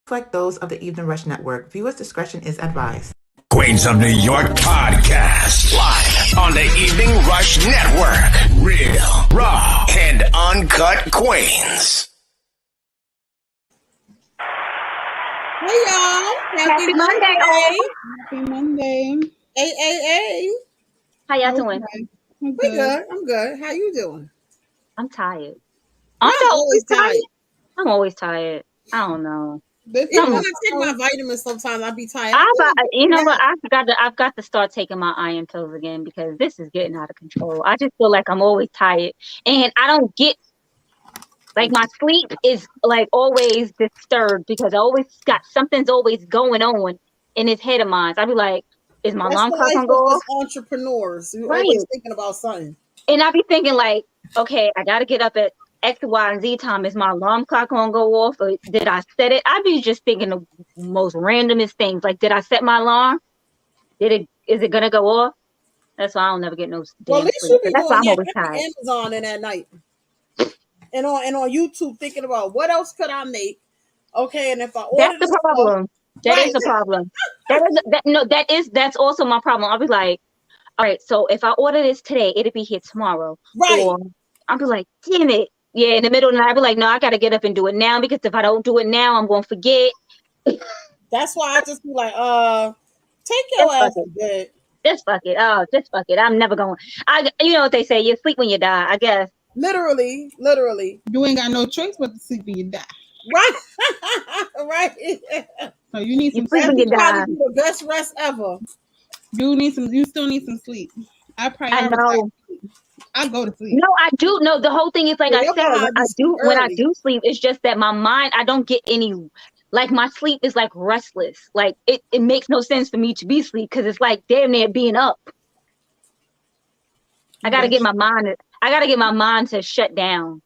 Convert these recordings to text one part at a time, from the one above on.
reflect those of the Evening Rush Network. Viewers' discretion is advised. Queens of New York podcast live on the Evening Rush Network. Real, raw, and uncut Queens. Hey y'all! Happy Monday, all. Happy Monday. Hey. How y'all doing? We good. I'm good. How you doing? I'm tired. I'm always tired. I'm always tired. I don't know. Even when I take my vitamins, sometimes I be tired. You know what? I've got to start taking my iron pills again because this is getting out of control. I just feel like I'm always tired, and I don't get like my sleep is like always disturbed because I always got something's always going on in this head of mine. So I be like, is my alarm clock gonna go off? Entrepreneurs who always thinking about something, and I be thinking like, okay, I got to get up at X, Y, and Z time. Is my alarm clock gonna go off, or did I set it? I be just thinking the most randomest things. Like, did I set my alarm? Is it gonna go off? That's why I don't never get no damn sleep. That's why I'm always tired. Amazon in that night, and on YouTube thinking about what else could I make? Okay, and if I order, that's the problem. That is the problem. That's also my problem. I'll be like, all right, so if I order this today, it'll be here tomorrow. Right. Or I'll be like, damn it. Yeah, in the middle of the night, I'll be like, no, I got to get up and do it now because if I don't do it now, I'm going to forget. That's why I just be like, take your ass to bed. Just fuck it. Oh, just fuck it. I'm never going. You know what they say, you sleep when you die, I guess. Literally. You ain't got no choice but to sleep when you die. Right. So you need some sleep when you die. The best rest ever. You still need some sleep. I know. I go to sleep. No, I do. No, the whole thing is like I said, when I do sleep, it's just that my mind, I don't get any, like my sleep is like restless. Like it makes no sense for me to be asleep because it's like damn near being up. I gotta get my mind to shut down.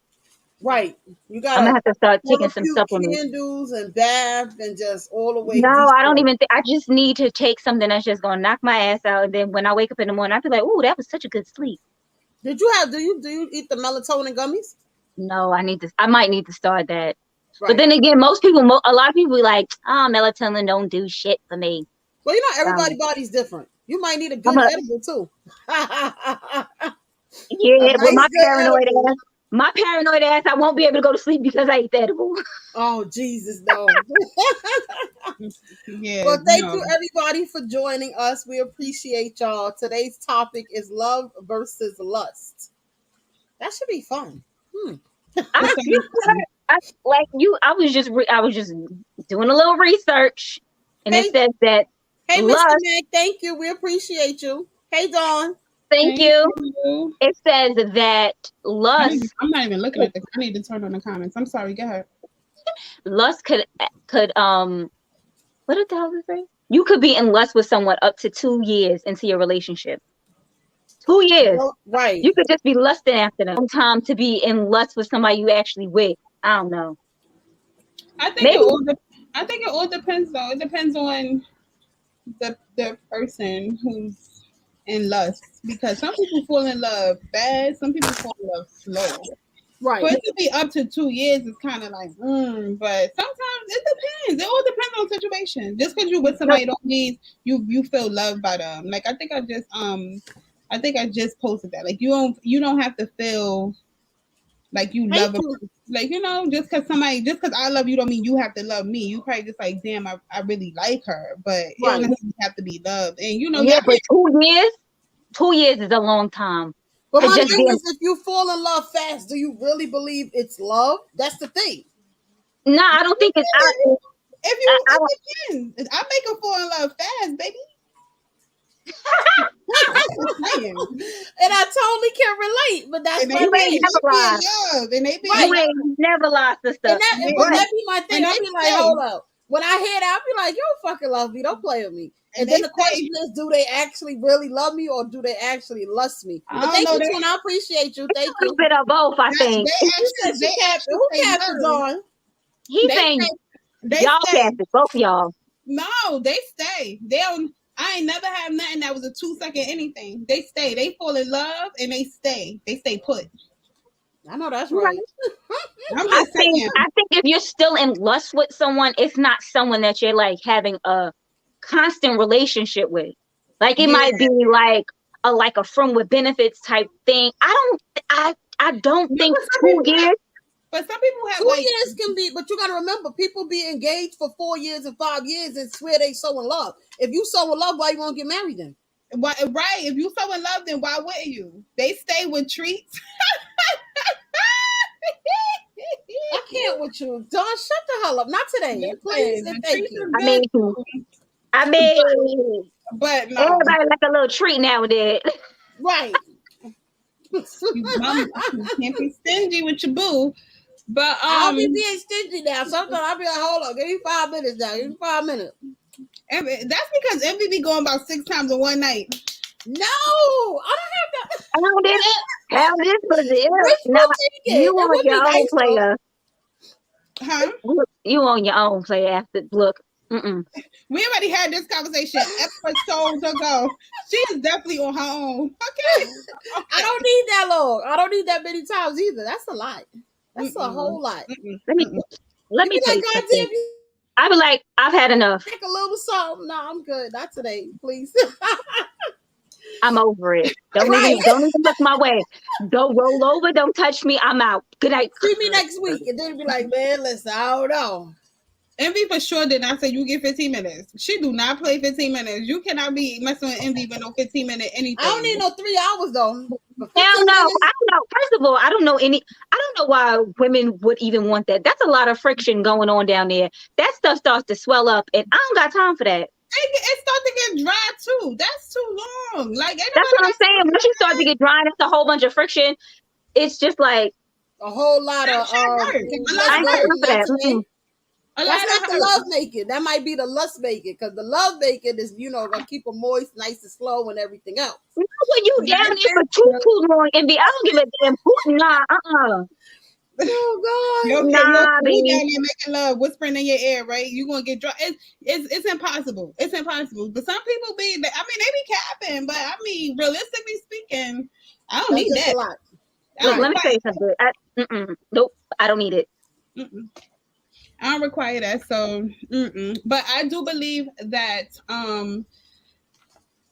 Right. I'm gonna have to start taking some supplements. Candles and bath and just all the way. No, I don't even think. I just need to take something that's just gonna knock my ass out, and then when I wake up in the morning, I feel like, "Ooh, that was such a good sleep." Do you eat the melatonin gummies? No, I might need to start that. Right. But then again, a lot of people be like, "Oh, melatonin don't do shit for me." Well, everybody's body's different. You might need a good edible too. Yeah, with my paranoid ass. My paranoid ass, I won't be able to go to sleep because I ate the edible. Oh, Jesus, no. Yeah. Well, thank you, everybody, for joining us. We appreciate y'all. Today's topic is love versus lust. That should be fun. I was just doing a little research, and it says that. Hey, Mr. Mac, thank you. We appreciate you. Hey, Dawn. Thank you. It says that lust. I'm not even looking at this. I need to turn on the comments. I'm sorry. Go ahead. Lust could what the hell did it say? You could be in lust with someone up to 2 years into your relationship. 2 years. Right. You could just be lusting after them. Time to be in lust with somebody you actually with. I don't know. I think it all depends though. It depends on the person who's in lust, because some people fall in love fast, some people fall in love slow. Right. For it to be up to 2 years is kind of like, but sometimes it depends. It all depends on the situation. Just because you're with somebody don't mean you feel loved by them. Like I think I just posted that. Like you don't have to feel like you love them. Like, just because I love you don't mean you have to love me. You probably just like, damn, I really like her, but it don't necessarily have to be loved. And but 2 years? 2 years is a long time. But my thing is, if you fall in love fast, do you really believe it's love? That's the thing. No, I don't think it's. I make her fall in love fast, baby. And I totally can relate, but that's you ain't never lost the stuff. That be my thing. I'll be like, hold up. When I hear that, I'll be like, you don't fucking love me. Don't play with me. And then the question is, do they actually really love me or do they actually lust me? But thank you, Tune. I appreciate you. Thank you. A bit of both, I think. Who capped on? He's saying y'all capped it, both of y'all. No, they stay. They don't. I ain't never had nothing that was a 2-second anything. They stay. They fall in love and they stay. They stay put. I know that's right. I'm just saying. I think if you're still in lust with someone, it's not someone that you're like having a constant relationship with. Like it might be like a friend with benefits type thing. I don't think 2 years. But some people have 2 like years can be, but you got to remember, people be engaged for 4 years and 5 years and swear they so in love. If you so in love, why you gonna get married then? right. If you so in love, then why wouldn't you? They stay with treats. I can't with you, Don. Shut the hell up. Not today, please. And thank you. I mean, but no. everybody like a little treat nowadays. Right. You can't be stingy with your boo. But I'll be being stingy now. Sometimes I'll be like, hold on, give me 5 minutes now. Give me 5 minutes. That's because Envy be going about 6 times in one night. No, I don't have that. How this was it? No, you on your own, player. Huh? You on your own, player. After look. We already had this conversation episodes ago. She is definitely on her own. Okay. I don't need that long. I don't need that many times either. That's a lot. That's a whole lot. Let me tell you something. I be like, I've had enough. Take a little something. No, I'm good. Not today, please. I'm over it. Don't even look my way. Don't roll over. Don't touch me. I'm out. Good night. See me next week, and then be like, man, listen, I don't know. Envy for sure did not say you get 15 minutes. She do not play 15 minutes. You cannot be messing with Envy with no 15 minute anything. I don't need no 3 hours though. Hell no. I don't know. First of all, I don't know why women would even want that. That's a lot of friction going on down there. That stuff starts to swell up, and I don't got time for that. It starts to get dry too. That's too long. Like that's what I'm saying. Once you start to get dry, it's a whole bunch of friction. It's just like a whole lot of. I ain't got time for that. That's not the love making. That might be the lust making, because the love making is, gonna keep them moist, nice and slow, and everything else. You know when you down there for too long, and I don't give a damn. Nah, Oh God! You down there making love, whispering in your ear, right? You gonna get dry. It's impossible. It's impossible. But some people they be capping. But I mean, realistically speaking, I don't need that. Look, let me tell you something. Nope, I don't need it. I don't require that. So, but I do believe that,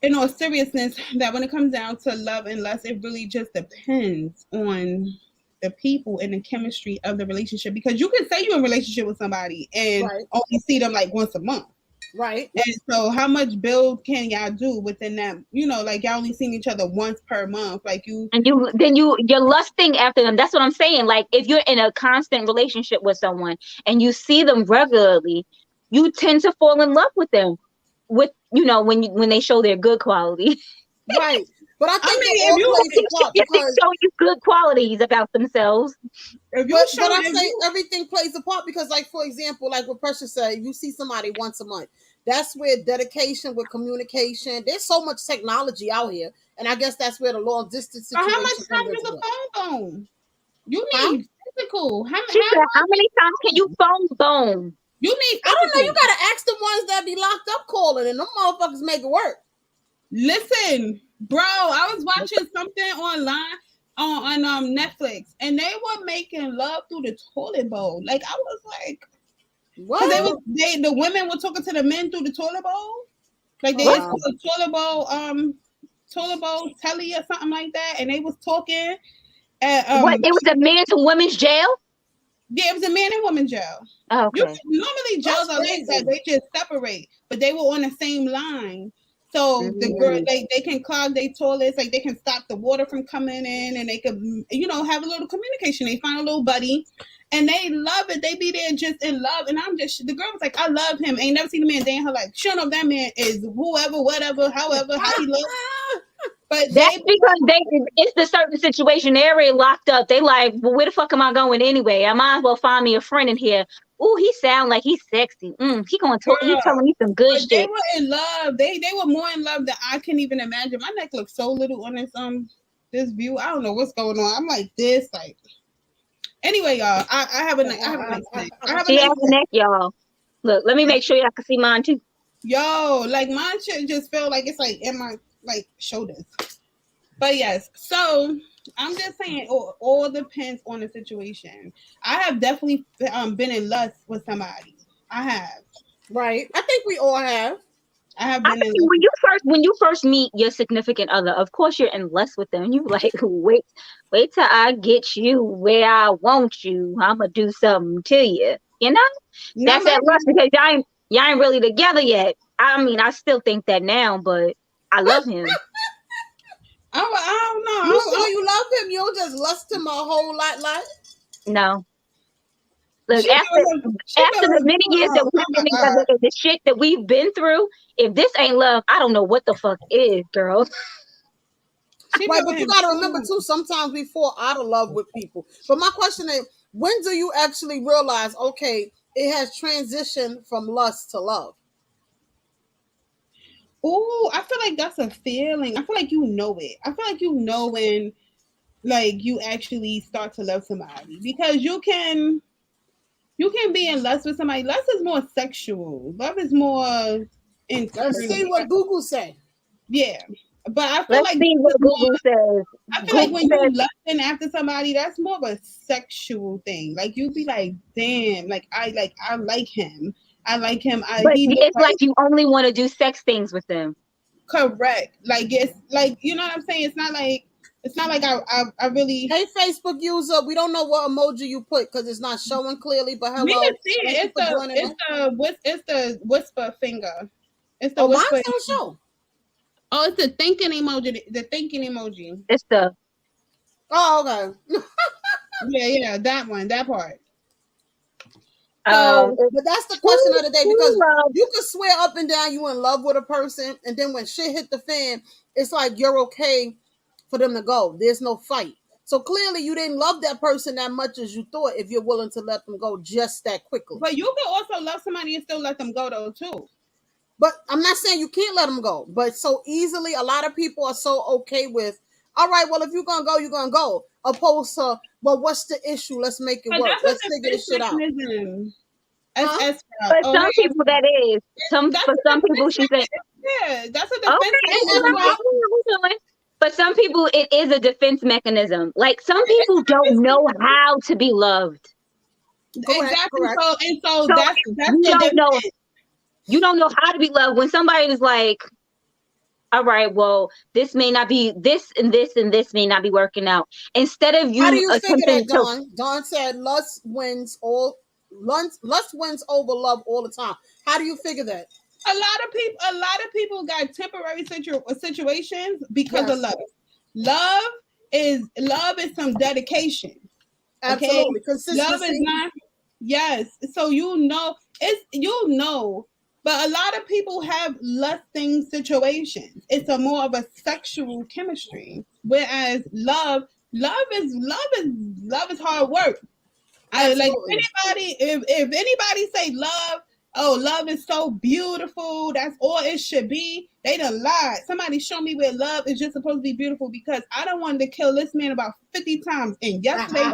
in all seriousness, that when it comes down to love and lust, it really just depends on the people and the chemistry of the relationship. Because you can say you're in a relationship with somebody and only see them like once a month. Right. And so how much build can y'all do within that? Like y'all only seeing each other once per month. Like you're lusting after them. That's what I'm saying. Like if you're in a constant relationship with someone and you see them regularly, you tend to fall in love with them. With when they show their good quality. Right. But I think if you show you good qualities about themselves. But I say everything plays a part, because, like, for example, like what Precious said, you see somebody once a month. That's where dedication with communication. There's so much technology out here, and I guess that's where the long distance situation. How much time is the phone bone? You need physical. How many times can you phone bone? You need. I don't know. You gotta ask the ones that be locked up calling, and them motherfuckers make it work. Listen, bro, I was watching something online on Netflix, and they were making love through the toilet bowl. Like I was like, what? The women were talking to the men through the toilet bowl. Like they used to toilet bowl telly or something like that, and they was talking. What? It was a man to women's jail. Yeah, it was a man and woman jail. Oh, okay. Normally jails are like that; they just separate, but they were on the same line. So the girl, they can clog their toilets, like they can stop the water from coming in, and they could, have a little communication. They find a little buddy, and they love it. They be there just in love. And the girl was like, I love him. Ain't never seen a man day in her life. Sure enough, that man is whoever, whatever, however, how he looks. But that's because it's the certain situation. They're already locked up. They like, well, where the fuck am I going anyway? I might as well find me a friend in here. Ooh, he sound like he's sexy. He gonna talk. He telling me some good shit. They were in love. They were more in love than I can even imagine. My neck looks so little on this view. I don't know what's going on. I'm like this. Like anyway, y'all. I have a nice neck. She has a neck, y'all. Look, let me make sure y'all can see mine too. Yo, like mine should just feel like it's like in my shoulders. But yes, so I'm just saying, all depends on the situation. I have definitely been in lust with somebody. I have. Right. I think we all have. I have I been in think lust. when you first meet your significant other, of course you're in lust with them. You like, wait till I get you where I want you. I'ma do something to you. You know? No, That's that lust because y'all ain't really together yet. I mean, I still think that now, but I love him. I don't know. You sure you love him? You don't just lust him a whole lot? No. Look, after the many years that we've been together and the shit that we've been through, if this ain't love, I don't know what the fuck is, girl. Right, but you gotta remember too, sometimes we fall out of love with people. But my question is, when do you actually realize, okay, it has transitioned from lust to love? Oh, I feel like that's a feeling. I feel like you know it. I feel like you know when like you actually start to love somebody, because you can be in lust with somebody. Lust is more sexual. Love is more internal. Let's see what Google say. Yeah. But I feel Let's see what Google says. I feel like when you're lusting after somebody, that's more of a sexual thing. Like you be like, damn, like I like him. I like him. But it's like you only want to do sex things with them. Correct. Like it's like, you know what I'm saying? It's not like I really. Hey, Facebook user, we don't know what emoji you put because it's not showing clearly. But hello, we can see it. It's the whisper finger. It's the whisper. Mine don't show. Oh, it's the thinking emoji. The thinking emoji. It's the. Oh, okay. yeah, that one, that part. So, but that's the question of the day, because you can swear up and down you in love with a person, and then when shit hit the fan, it's like you're okay for them to go. There's no fight. So clearly you didn't love that person that much as you thought if you're willing to let them go just that quickly. But you can also love somebody and still let them go though too. But I'm not saying you can't let them go, but so easily a lot of people are so okay with, all right, well, if you're going to go, you're going to go. Opposed to, well, what's the issue? Let's make it work. Let's figure this shit out. For some people, that is. For some people, she said. Yeah, that's a defense mechanism. For some people, it is a defense mechanism. Like, some people don't know how to be loved. Exactly. So that's you don't know. You don't know how to be loved when somebody is like, all right, well, this may not be, this and this and this may not be working out. Instead of you, how do you figure that, Dawn? Dawn said lust wins over love all the time. How do you figure that? A lot of people got temporary situations because of love. Love is some dedication. Absolutely. Okay? Consistency. Love is not. Yes. So but a lot of people have lusting situations. It's a more of a sexual chemistry, whereas love is hard work. I like anybody. If anybody say love, oh, love is so beautiful, that's all it should be, they done lied. Somebody show me where love is just supposed to be beautiful, because I don't want to kill this man about 50 times, and yesterday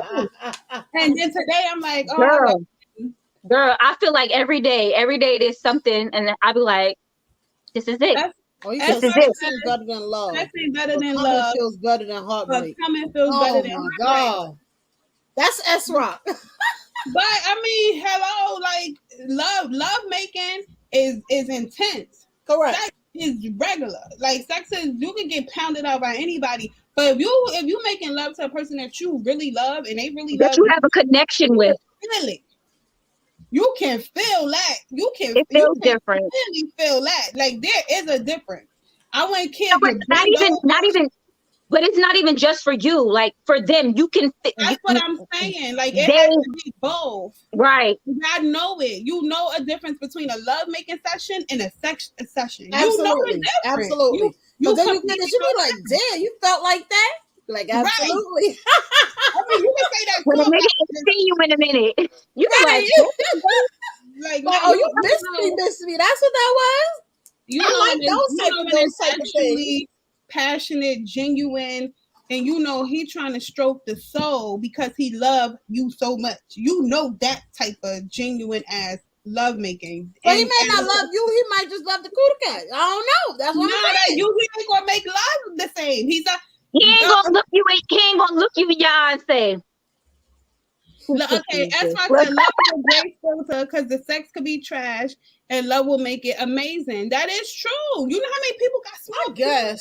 and then today I'm like, oh, Girl, I feel like every day there's something, and I be like, this is it. This is it. Better than love. Nothing better than love. Feels better than heartbreak. Coming feels better than heartbreak. God. That's S-Rock. But I mean, hello, like love making is intense. Correct. Sex is regular. Like sex is, you can get pounded out by anybody. But if you making love to a person that you really love and they really love, that you have a connection with. Really. You can feel that. It feels different. Really feel that. Like there is a difference. I wouldn't care. No, but not even. But it's not even just for you. Like for them, you can. That's what I'm saying. Like it has to be both. Right. I know it. You know a difference between a love making session and a sex session. Absolutely. You know the difference. Absolutely. Then you be like, damn, you felt like that? Like, absolutely. Right. I mean, you can say that. When a nigga see you in a minute, you right. Like, oh, you missed me. That's what that was. You know, those type of things. Passionate, genuine, and you know he trying to stroke the soul because he love you so much. You know that type of genuine ass love making. But he may not love you. He might just love the cootie cat. I don't know. That's what I'm saying. You ain't gonna make love the same. He ain't gonna look you in your eye and say, okay, as I said, love is a great filter because the sex could be trash and love will make it amazing. That is true. You know how many people got small Yes.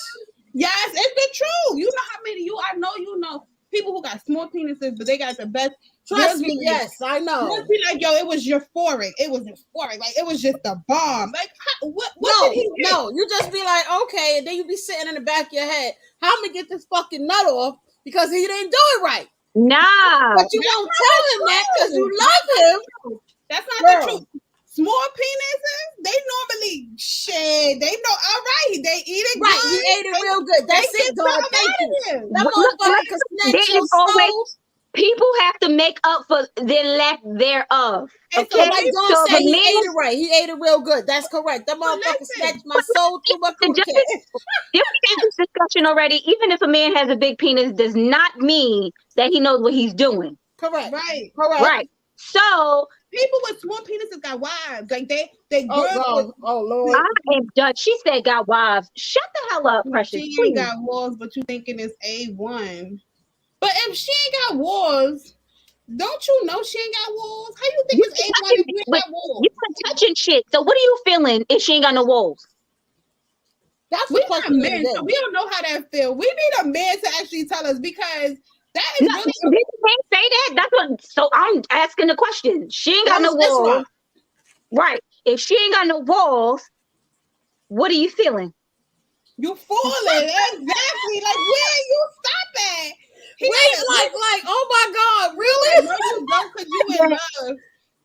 Yes, it's the truth. You know how many I know people who got small penises, but they got the best. Trust me, yes, I know. Let's be like, yo, it was euphoric. It was euphoric. Like, it was just a bomb. Like, what No, did he get? no, you just be like, okay, and then you be sitting in the back of your head, how am I get this fucking nut off because he didn't do it right? nah. But you don't tell him that because you love him. That's not the truth. Small penises, they normally shit. They know, all right, they eat it right. good. He ate it real good. That's it, dog. Thank you. That motherfucker can snatch your soul. People have to make up for their lack thereof. And so like don't say he ate it right. He ate it real good. That's correct. That motherfucker snatched my soul through my coochie. We had this discussion already. Even if a man has a big penis, does not mean that he knows what he's doing. Correct. Right. Correct. Right. So people with small penises got wives. Like they oh Lord. I am done. She said got wives. Shut the hell up, Precious. She ain't got walls, but you thinking it's A1. But if she ain't got walls, don't you know she ain't got walls? How you think it's A1 if you ain't got walls? You been touching shit. So what are you feeling if she ain't got no walls? That's we not men, so we don't know how that feels. We need a man to actually tell us because that is really. Did you say that? That's what. So I'm asking the question. She ain't got no walls, right? If she ain't got no walls, what are you feeling? You falling exactly. Like where you stop at? Wait, like, oh my God, really? No, you don't, cause you in love.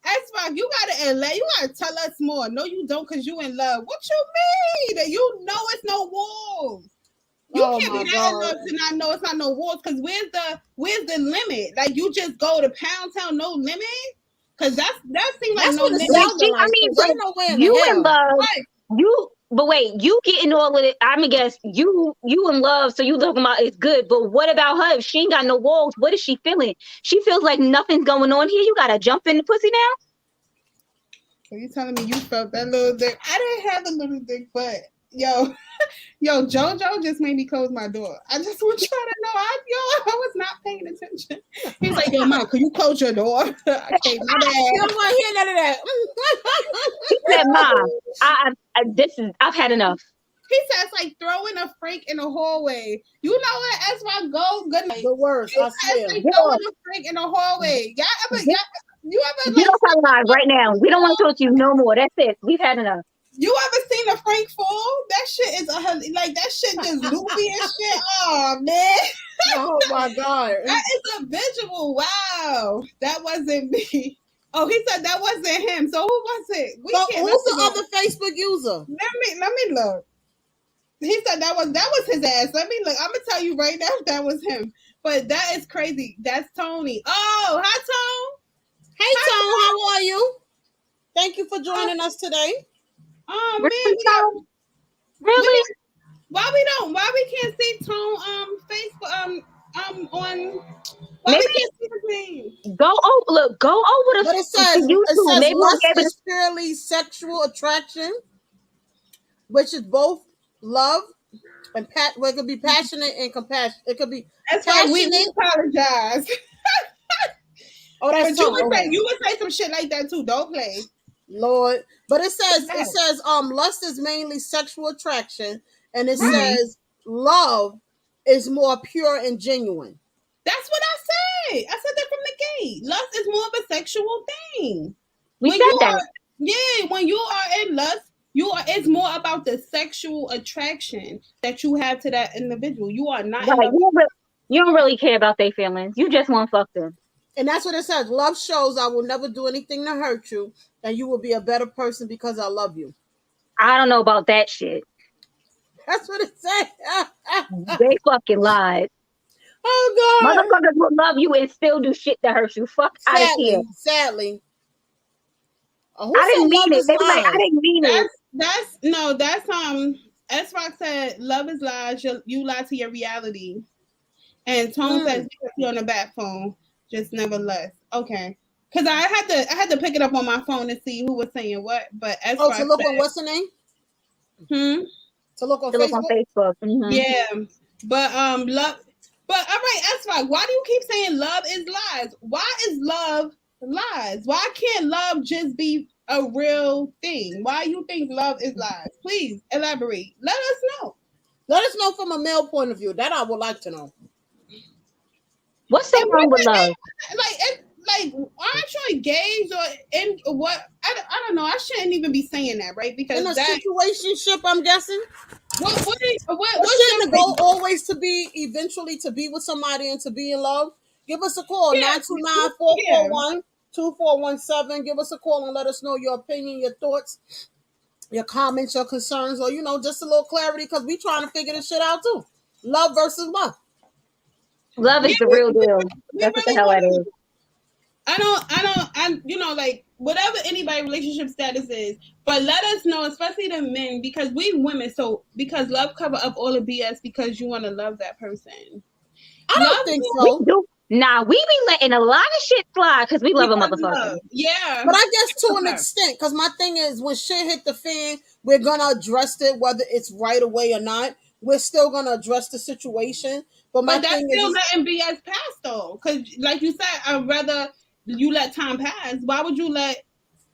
That's fine. You gotta tell us more. No, you don't, cause you in love. What you mean? That you know it's no walls. You can't be that in love to not know it's not no walls. Cause where's the limit? Like you just go to Pound Town, no limit. Cause that seems like no limit. I mean, you in love. Right. But wait, you getting all of it. I'm gonna guess you in love, so you talking about it's good. But what about her? If she ain't got no walls, what is she feeling? She feels like nothing's going on here. You gotta jump in the pussy now. So you telling me you felt that little dick? I didn't have the little dick, but yo, JoJo just made me close my door. I just want you to know, I was not paying attention. He's like, yo, Mom, can you close your door? Okay, my bad. You don't want to hear none of that. He said, Mom, I've had enough. He said it's like throwing a freak in the hallway. You know what? That's why good night. The worst. I swear. Like throwing a freak in the hallway. You ever? You don't tell lies right now. We don't want to talk to you no more. That's it. We've had enough. You ever seen a Frank fall? That shit is like that shit just loopy and shit. Oh man. Oh my God. That is a visual. Wow. That wasn't me. Oh, he said that wasn't him. So who was it? Who's the other Facebook user? Let me look. He said that was his ass. Let me look. I'm gonna tell you right now if that was him. But that is crazy. That's Tony. Oh, hi Tone. Hey Tone, how are you? Thank you for joining us today. Oh man, really? Why we can't see Tone Facebook on why maybe we can't see his name? Go over to but it says YouTube. Maybe lust is purely sexual attraction, which is both love and it could be passionate and compassion. It could be that's why we apologize. Oh, that's you would say some shit like that too. Don't play. Lord. But it says lust is mainly sexual attraction, and it says love is more pure and genuine. That's what I said. I said that from the gate. Lust is more of a sexual thing. We said that. When you are in lust, it's more about the sexual attraction that you have to that individual. You are not right. You don't really care about their feelings. You just want to fuck them. And that's what it says. Love shows I will never do anything to hurt you, and you will be a better person because I love you. I don't know about that shit. That's what it says. They fucking lied. Oh God. Motherfuckers will love you and still do shit that hurts you. Fuck out of here. Sadly. I didn't mean it. They were like, I didn't mean it. That's why I said love is lies. You lie to your reality. And Tone says you're on the back phone. Just never less. Okay. Because I had to pick it up on my phone to see who was saying what. But as to look on what's the name? To look on Facebook. Look on Facebook. Mm-hmm. Yeah. But love But all right, that's fine. Why do you keep saying love is lies? Why is love lies? Why can't love just be a real thing? Why you think love is lies? Please elaborate. Let us know. Let us know from a male point of view. That I would like to know. What's so wrong with love? Like, aren't you engaged or in what? I don't know. I shouldn't even be saying that, right? Because in a that situationship, I'm guessing. What shouldn't the goal always to be eventually to be with somebody and to be in love? Give us a call, 929-441-2417. Give us a call and let us know your opinion, your thoughts, your comments, your concerns, or just a little clarity, because we trying to figure this shit out too. Love versus love. Love is the real deal. That's what the hell it is. Like whatever anybody relationship status is, but let us know, especially the men, because we women, because love cover up all the BS because you want to love that person. I don't think so. Nah, we be letting a lot of shit slide because we love a motherfucker. Yeah. But I guess to an extent, because my thing is when shit hit the fan, we're going to address it, whether it's right away or not. We're still going to address the situation. But my that's thing still is letting BS pass, though. Because like you said, I'd rather you let time pass. Why would you let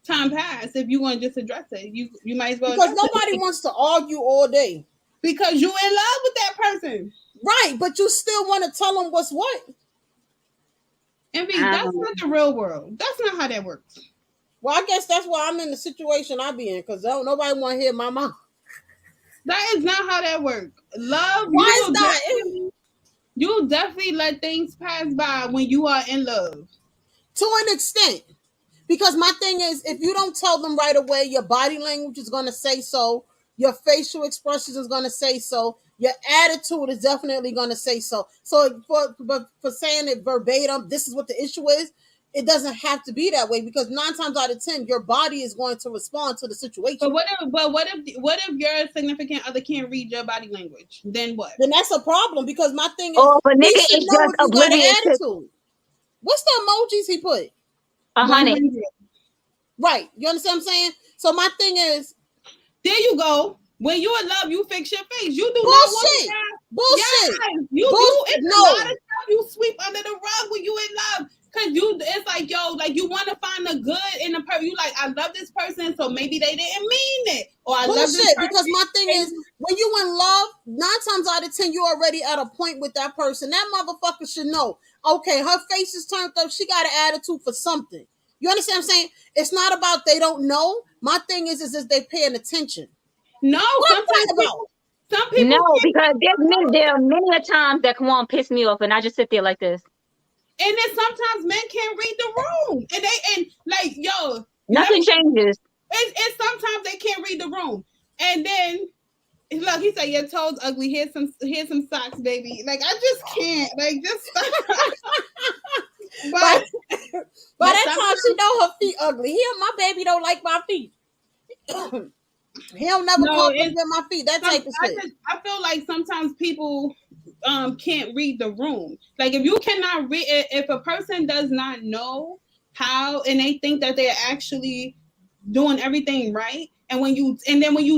time pass if you want to just address it? You might as well. Because nobody wants to argue all day. Because you in love with that person. Right, but you still want to tell them what's what. Envy, that's not the real world. That's not how that works. Well, I guess that's why I'm in the situation I be in, because nobody want to hear my mouth. That is not how that works. Love, why is that? You definitely let things pass by when you are in love. To an extent. Because my thing is, if you don't tell them right away, your body language is going to say so. Your facial expressions is going to say so. Your attitude is definitely going to say so. So for saying it verbatim, this is what the issue is, it doesn't have to be that way, because 9 times out of 10, your body is going to respond to the situation. But what if your significant other can't read your body language? Then what? Then that's a problem, because my thing is, but nigga is just oblivious to... What's the emojis he put? 100. Right. You understand what I'm saying? So my thing is, there you go. When you in love, you fix your face. You do bullshit. Not want to bullshit. Yes, you do. It's a lot of stuff you sweep under the rug when you in love. Cause it's like, you want to find the good in the person. You like, I love this person, so maybe they didn't mean it. Or I love this person. Because my thing is, when you in love, 9 times out of 10, you're already at a point with that person. That motherfucker should know, okay, her face is turned up. She got an attitude for something. You understand what I'm saying? It's not about they don't know. My thing is they paying attention. No, some people no, because there are many times that come on piss me off, and I just sit there like this. And then sometimes men can't read the room, and nothing changes. And sometimes they can't read the room, and then look, he said your toes ugly. Here's some socks, baby. Like I just can't. Like just stop. But by that time she know her feet ugly. My baby don't like my feet. He'll never compliment my feet. That type of shit. I feel like sometimes people can't read the room. Like if you cannot read, if a person does not know how, and they think that they're actually doing everything right, and when you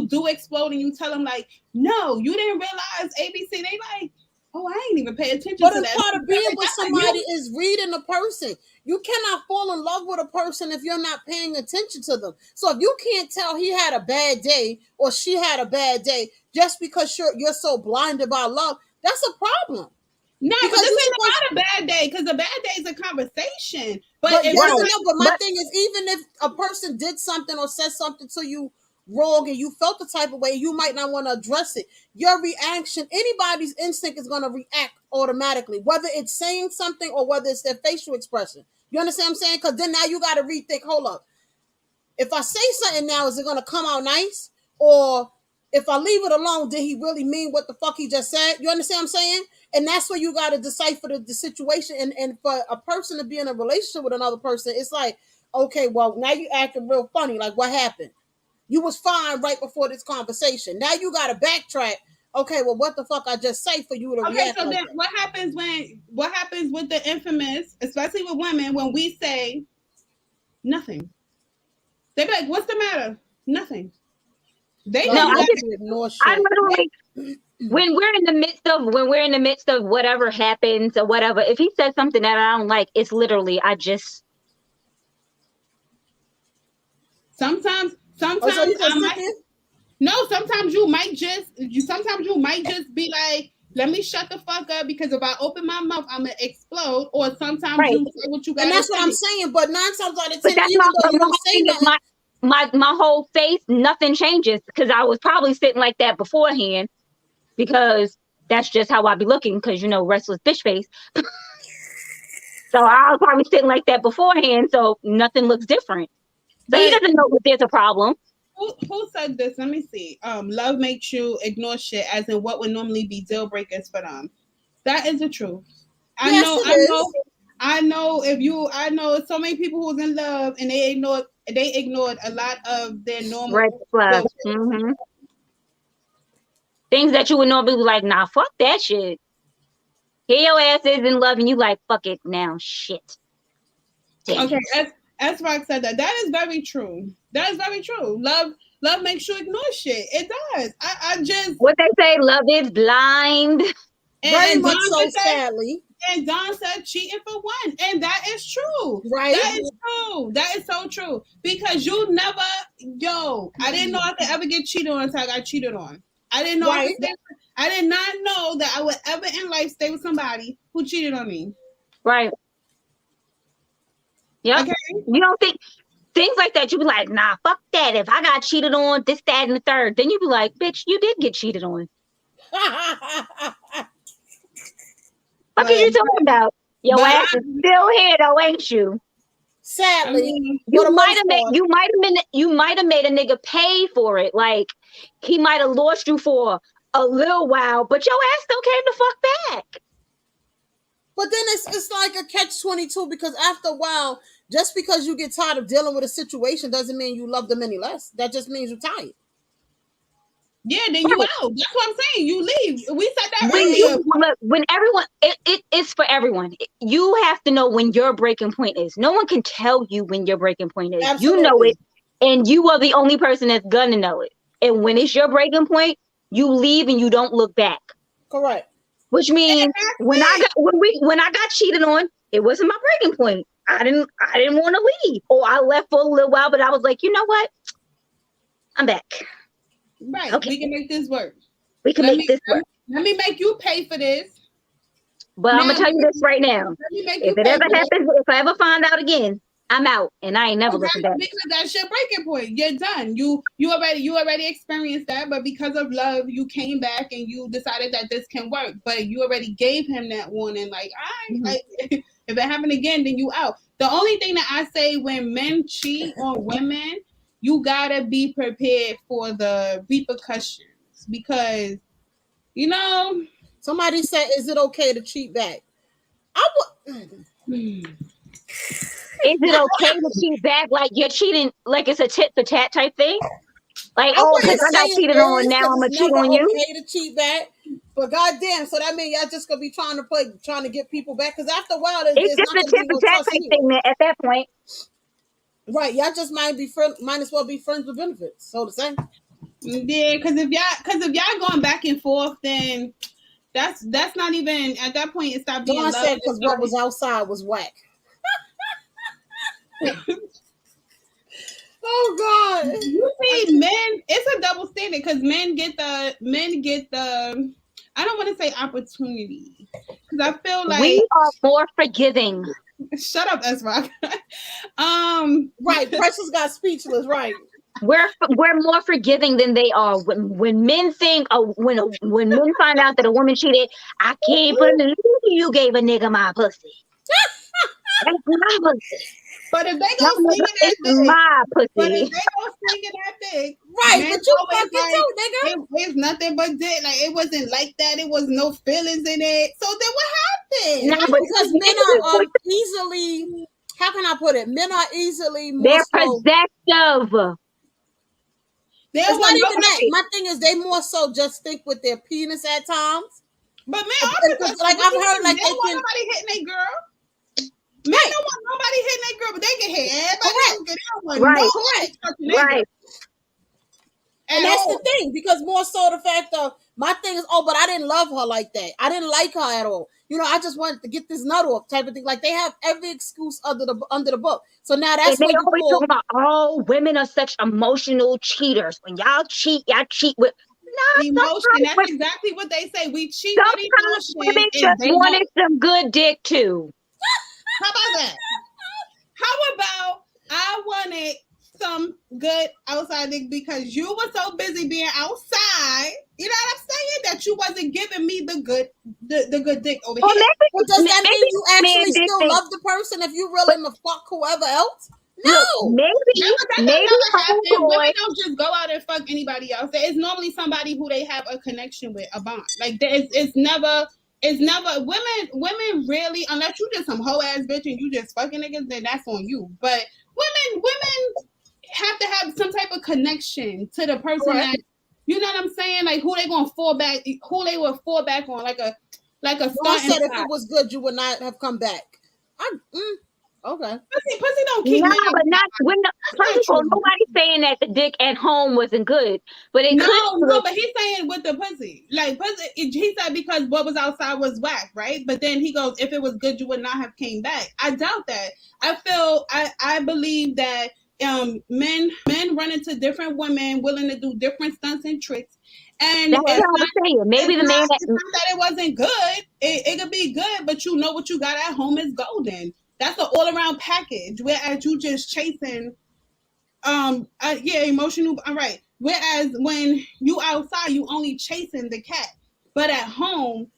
do explode and you tell them like, no, you didn't realize ABC, they like, oh, I ain't even pay attention to that. But part of being with somebody is reading a person. You cannot fall in love with a person if you're not paying attention to them. So if you can't tell he had a bad day or she had a bad day just because you're so blinded by love, that's a problem. No, because this ain't about a bad day, because a bad day is a conversation. But my thing is, even if a person did something or said something to you wrong and you felt the type of way, you might not want to address it. Your reaction, anybody's instinct is going to react automatically, whether it's saying something or whether it's their facial expression. You understand what I'm saying? Because then now you got to rethink, hold up. If I say something now, is it going to come out nice? Or if I leave it alone, did he really mean what the fuck he just said? You understand what I'm saying? And that's where you got to decipher the situation. And for a person to be in a relationship with another person, it's like, okay, well, now you acting real funny. Like, what happened? You was fine right before this conversation. Now you got to backtrack. Okay, well, what the fuck I just say for you to react? Okay, so like then that? what happens with the infamous, especially with women, when we say nothing? They be like, what's the matter? Nothing. I literally when we're in the midst of whatever happens or whatever, if he says something that I don't like, it's literally sometimes sometimes you might just be like, let me shut the fuck up, because if I open my mouth, I'm gonna explode. Or sometimes you say what you got. And that's what I'm saying. But 9 times out of 10, that's even though you don't say nothing, my whole face, nothing changes, because I was probably sitting like that beforehand, because that's just how I be looking, because restless bitch face. So I was probably sitting like that beforehand, so nothing looks different. So he doesn't know that there's a problem. Who said this? Let me see. Love makes you ignore shit, as in what would normally be deal breakers for them. That is the truth. I know so many people who's in love and they ignored a lot of their normal red flags. Mm-hmm. Things that you would normally be like, nah, fuck that shit. Here your ass is in love and you like, fuck it now, shit. Damn. Okay, as Rock said that is very true. That is very true. Love makes you ignore shit. It does. I just, what they say, love is blind. Very much so, sadly. And Don said cheating for one. And that is true. Right. That is true. That is so true. Because you never, I didn't know I could ever get cheated on until I got cheated on. I didn't know. Right. I did not know that I would ever in life stay with somebody who cheated on me. Right. Yeah. Okay. You don't think things like that, you be like, nah, fuck that. If I got cheated on, this, that, and the third, then you be like, bitch, you did get cheated on. What are you talking about? Your ass is still here though, ain't you? Sadly, you might have made a nigga pay for it. Like he might have lost you for a little while, but your ass still came the fuck back. But then it's like a catch-22, because after a while, just because you get tired of dealing with a situation doesn't mean you love them any less. That just means you're tired. Yeah, then you out. That's what I'm saying. You leave. We said that when everyone, it's for everyone. You have to know when your breaking point is. No one can tell you when your breaking point is. Absolutely. You know it, and you are the only person that's gonna know it. And when it's your breaking point, you leave and you don't look back. Correct. Which means when I got cheated on, it wasn't my breaking point. I didn't want to leave, or I left for a little while, but I was like, you know what? I'm back. Right. Okay. We can make this work. Let me make you pay for this. But now, I'm gonna tell you this right now. If it ever happens, if I ever find out again, I'm out, and I ain't never looking back. Because that's your breaking point. You're done. You already experienced that, but because of love, you came back and you decided that this can work. But you already gave him that warning. Like, if it happened again, then you out. The only thing that I say when men cheat on women, you gotta be prepared for the repercussions, because somebody said, "Is it okay to cheat back?" Is it okay to cheat back? Like you're cheating, like it's a tit for tat type thing? Like, because I got cheated on, now I'm gonna cheat on you? It's okay to cheat back, but goddamn, so that means y'all just gonna be trying to get people back, because after a while, it's just a tit for tat type thing at that point. Right, y'all just might as well be friends with benefits. So the same. Yeah, because if y'all going back and forth, then that's not even at that point. It stopped being love. Said because what was outside was whack. Oh God! You see, men, it's a double standard, because men get the. I don't want to say opportunity, because I feel like we are more forgiving. Shut up, Ezra. Right, Precious got speechless. Right, we're more forgiving than they are. When men think, when men find out that a woman cheated, I can't believe you gave a nigga my pussy. That's my pussy. But if they go singing that thing, right? But you fucking too, nigga. It's nothing but dick. Like, it wasn't like that. It was no feelings in it. So then what happened? No, because men are easily. How can I put it? Men are easily. They're possessive. It's not even that. My thing is, they more so just think with their penis at times. But men, like I've heard, like they don't want nobody hitting their girl. Men don't want nobody hitting their girl, but they can hit everybody. Correct. Right. And that's the thing, because more so the fact of my thing is, but I didn't love her like that. I didn't like her at all. I just wanted to get this nut off type of thing. Like they have every excuse under the book. So now that's what you talk about. Women are such emotional cheaters. When y'all cheat with emotion. That's exactly what they say. We cheat with emotion. Women just wanted some good dick too. How about that? How about I wanted some good outside dick because you were so busy being outside, you know what I'm saying, that you wasn't giving me the good dick over here. Well, does that mean you actually still love the person if you willing to fuck whoever else? No. Look, maybe women don't just go out and fuck anybody else. It's normally somebody who they have a connection with, a bond. Like it's never women really, unless you just some hoe ass bitch and you just fucking niggas, then that's on you. But women have to have some type of connection to the person that, you know what I'm saying, like who they gonna fall back, who they will fall back on, like a I said if it was good, you would not have come back. Okay. Pussy don't keep. Nah, but not when nobody's saying that the dick at home wasn't good, but it no, but he's saying with the pussy, like pussy. He said because what was outside was whack, right? But then he goes, if it was good, you would not have came back. I doubt that. I believe that men run into different women willing to do different stunts and tricks. And that's what I'm saying. Maybe the man that it wasn't good, it could be good, but you know what you got at home is golden. That's an all-around package. Whereas you just chasing, emotional. All right. Whereas when you outside, you only chasing the cat, but at home,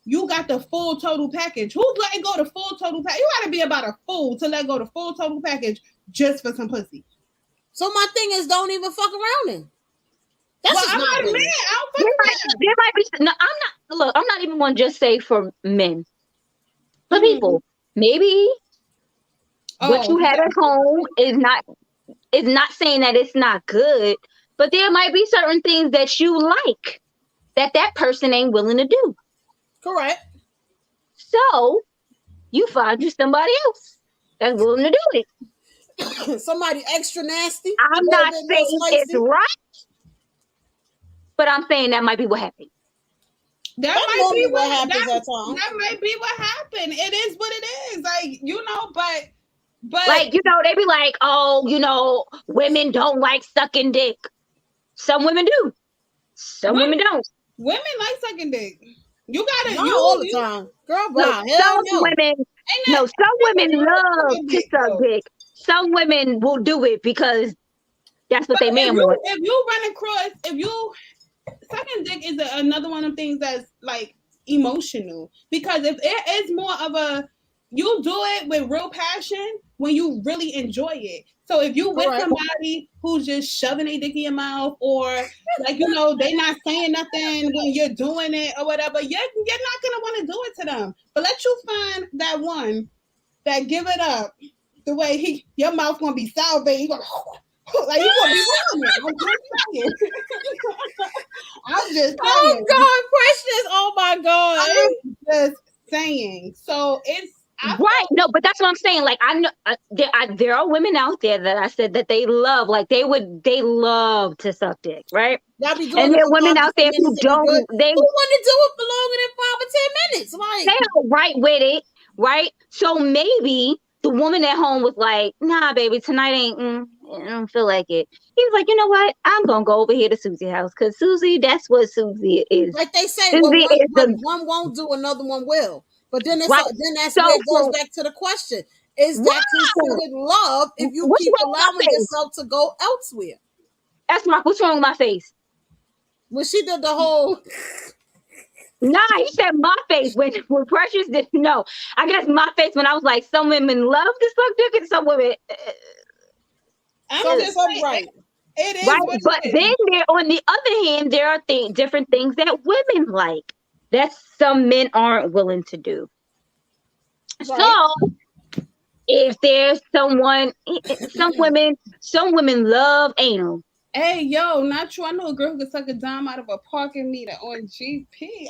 you got the full total package. Who's letting go the full total package? You got to be about a fool to let go the full total package just for some pussy. So my thing is, don't even fuck around him. I'm not a man. I don't fuck there might be. No, I'm not. Look, I'm not even going to just say for men. For people, maybe. What you had at home is not saying that it's not good, but there might be certain things that you like that person ain't willing to do. Correct. So you find you somebody else that's willing to do it. Somebody extra nasty. I'm not saying it's right, but I'm saying that might be what happened. That might be what happens at times. That might be what happened. It is what it is. Like, but like, they be like, women don't like sucking dick. Some women do. Some women don't. Women like sucking dick. You gotta all the time. Girl, some women love to suck dick. Some women will do it because that's what they man want. If you run across, sucking dick is another one of the things that's like emotional, because if it is more of you do it with real passion when you really enjoy it. So if you with somebody who's just shoving a dick in your mouth, or like, they not saying nothing when you're doing it or whatever, you're not going to want to do it to them. But let you find that one that give it up the way your mouth going to be salivating. You're going like, you going to be running. I'm just saying. Oh, God, Precious. Oh, my God. I'm just saying. So it's, right. No, but that's what I'm saying. Like, I know there are women out there that I said that they love, like they love to suck dick, right? And there are women out there who don't. Who want to do it for longer than 5 or 10 minutes? Like, they are right with it, right? So maybe the woman at home was like, "Nah, baby, tonight I don't feel like it." He was like, "You know what? I'm gonna go over here to Susie's house because Susie, that's what Susie is." Like they say, one won't do, another one will. But then that's where it goes back to the question. Is that considered love if you keep allowing yourself to go elsewhere? What's wrong with my face? When she did the whole... Nah, he said my face when Precious didn't know. I guess my face when I was like, some women love to suck dick and some women... I'm just right. It is right, but then on the other hand, there are different things that women like that some men aren't willing to do. Right. So if there's some women love anal. Hey, yo, not true. I know a girl who could suck a dime out of a parking meter on GP. Okay.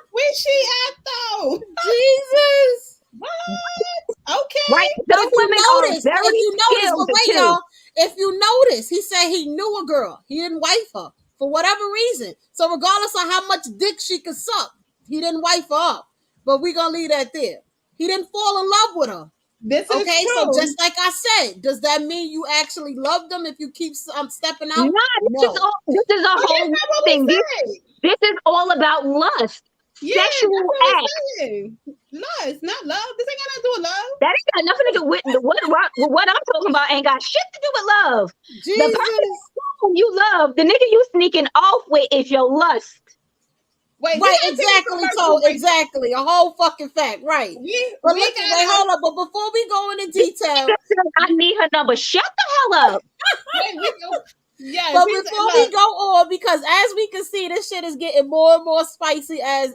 Where's she at though? Jesus. What? Okay. Right? Those women are If very you notice, skilled but wait, too. y'all. If you notice, he said he knew a girl. He didn't wife her for whatever reason. So regardless of how much dick she could suck, he didn't wife her up. But we're gonna leave that there. He didn't fall in love with her. This is Okay, true. so just like I said, does that mean you actually love them if you keep stepping out? This is a whole thing. This is all about lust. Sexual act. Lust, not love. This ain't got nothing to do with love. That ain't got nothing to do with what I'm talking about. Ain't got shit to do with love. Jesus. The person you love, the nigga you sneaking off with is your lust. Wait, right, exactly, exactly. A whole fucking fact, right. But wait, hold up. But before we go into detail, I need her number. Shut the hell up. Yes, but before we go on, because as we can see, this shit is getting more and more spicy as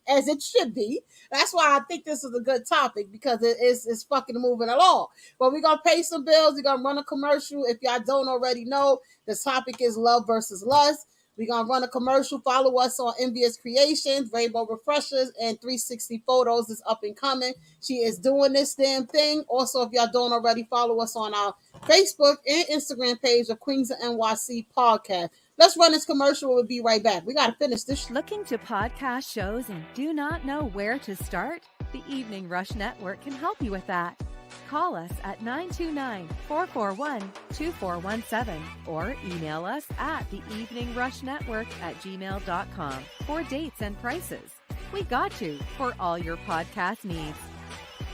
it should be. That's why I think this is a good topic, because it's fucking moving along. But we're gonna pay some bills. We're gonna run a commercial. If y'all don't already know, the topic is love versus lust. We're going to run a commercial. Follow us on Envious Creations, Rainbow Refreshers, and 360 Photos is up and coming. She is doing this damn thing. Also, if y'all don't already, follow us on our Facebook and Instagram page of Queens of NYC Podcast. Let's run this commercial. We'll be right back. We got to finish this. Looking to podcast shows and do not know where to start? The Evening Rush Network can help you with that. Call us at 929-441-2417 or email us at theeveningrushnetwork@gmail.com for dates and prices. We got you for all your podcast needs.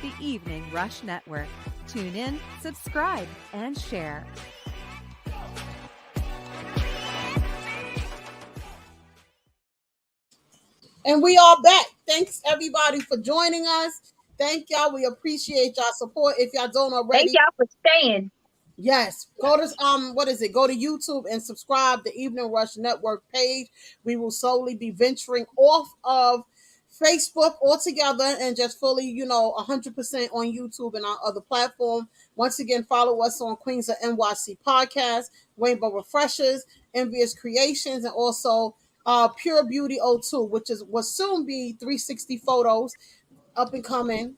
The Evening Rush Network. Tune in, subscribe, and share. And we are back. Thanks everybody for joining us. Thank y'all. We appreciate y'all support. If y'all don't already, thank y'all for staying. Yes, go to Go to YouTube and subscribe to Evening Rush Network page. We will slowly be venturing off of Facebook altogether and just fully, 100% on YouTube and our other platform. Once again, follow us on Queens of NYC Podcast, Rainbow Refreshers, Envious Creations, and also Pure Beauty 02, which will soon be 360 Photos. Up and coming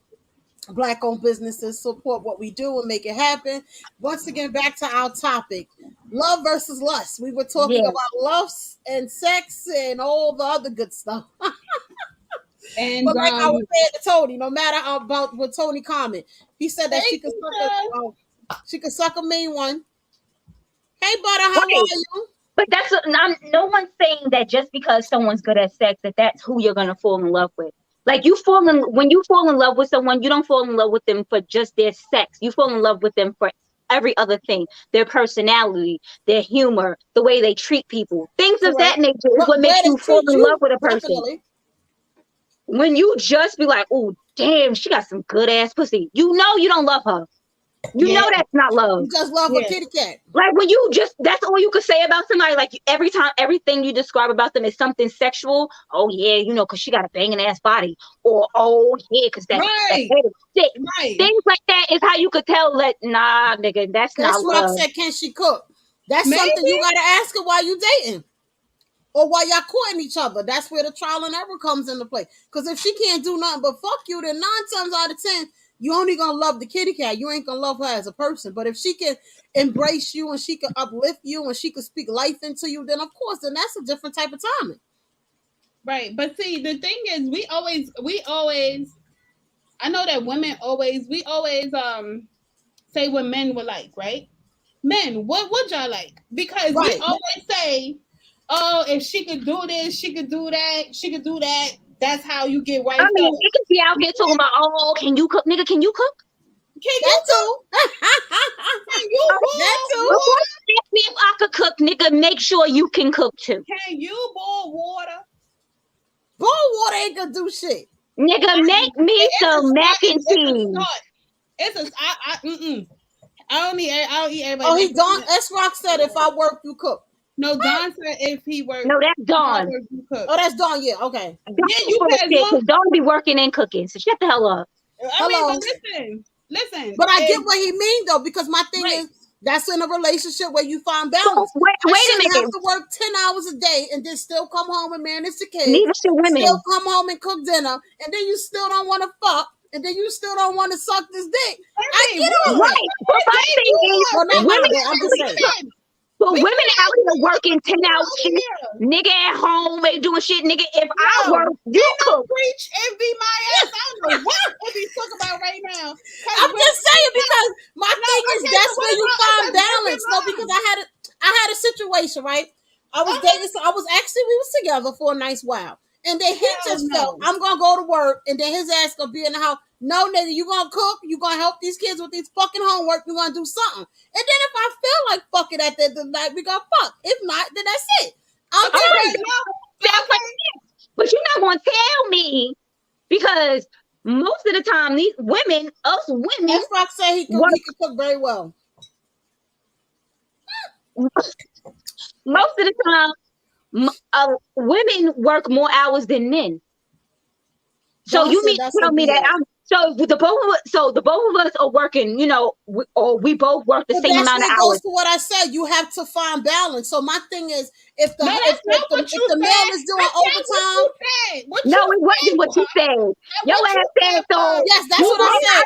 Black-owned businesses. Support what we do and make it happen. Once again, back to our topic, love versus lust. We were talking about love and sex and all the other good stuff. And but like I was saying to Tony, no matter about what Tony commented, he said that she could suck a main one. Hey, butter, how are you? But that's no one's saying that just because someone's good at sex that's who you're gonna fall in love with. Like when you fall in love with someone, you don't fall in love with them for just their sex. You fall in love with them for every other thing, their personality, their humor, the way they treat people. Things of that nature is what makes you fall in love with a person. Definitely. When you just be like, oh, damn, she got some good ass pussy. You know you don't love her. You know that's not love. You just love a kitty cat. Like when that's all you could say about somebody. Like every time, everything you describe about them is something sexual. Oh yeah, because she got a banging ass body. Or oh yeah, because that's sick. Right. Things like that is how you could tell that nah, nigga, that's not love. That's what I said. Can she cook? That's something you gotta ask her while you dating. Or while y'all courting each other. That's where the trial and error comes into play. Because if she can't do nothing but fuck you, then 9 times out of 10, you only gonna love the kitty cat. You ain't gonna love her as a person. But if she can embrace you and she can uplift you and she can speak life into you, then of course, then that's a different type of timing. Right. But see, the thing is, we always, I know that women we always say what men would like, right? Men, what would y'all like? Because we always say, oh, if she could do this, she could do that, she could do that. That's how you get white. I mean, you can be out here talking about, oh, can you cook, nigga? Can you cook? Can you cook? Can you boil water? Ask me if I could cook, nigga. Make sure you can cook too. Can you boil water? Boil water ain't gonna do shit. Nigga, make me some mac and cheese. I don't eat everybody. Oh, he Don S Rock said if I work, you cook. No, Don said if he worked. No, that's Don. Oh, that's Don. Yeah, okay. Don be working and cooking. So shut the hell up. I mean, but listen. But I get what he mean though, because my thing is that's in a relationship where you find balance. So, wait a minute. Have to work 10 hours a day and then still come home and manage the kids. Neither should women. Still come home and cook dinner, and then you still don't want to fuck and then you still don't want to suck this dick. I Envy, get what? all that. Right. But my thing is, Well, not women mine, but I'm just saying. but women out here working 10-hour shifts, nigga at home, ain't doing shit, nigga. If I No, work, you ain't no cook. preach envy my ass. I don't know what Envy's talking about right now. I'm just saying because my thing is okay, that's so where what you about find us as balance. No, women? because I had a situation, right? I was dating, so I was actually we was together for a nice while. And then he Hell just no. felt I'm gonna go to work and then his ass gonna be in the house. No, nigga, you gonna cook, you gonna help these kids with these fucking homework, you gonna do something. And then if I feel like fucking at the end of the night, we gonna fuck. If not, then that's it. I'm Okay, telling you. sounds like this. But you're not gonna tell me because most of the time these women, us women, As Fox said, he could cook very well. most of the time, women work more hours than men. So you mean to tell me that the both of us are working, you know, or we both work the same amount of hours. Goes to what I said. You have to find balance. So my thing is, if the man is doing overtime, no, it wasn't what you said. Your ass said so. Yes, that's what I said.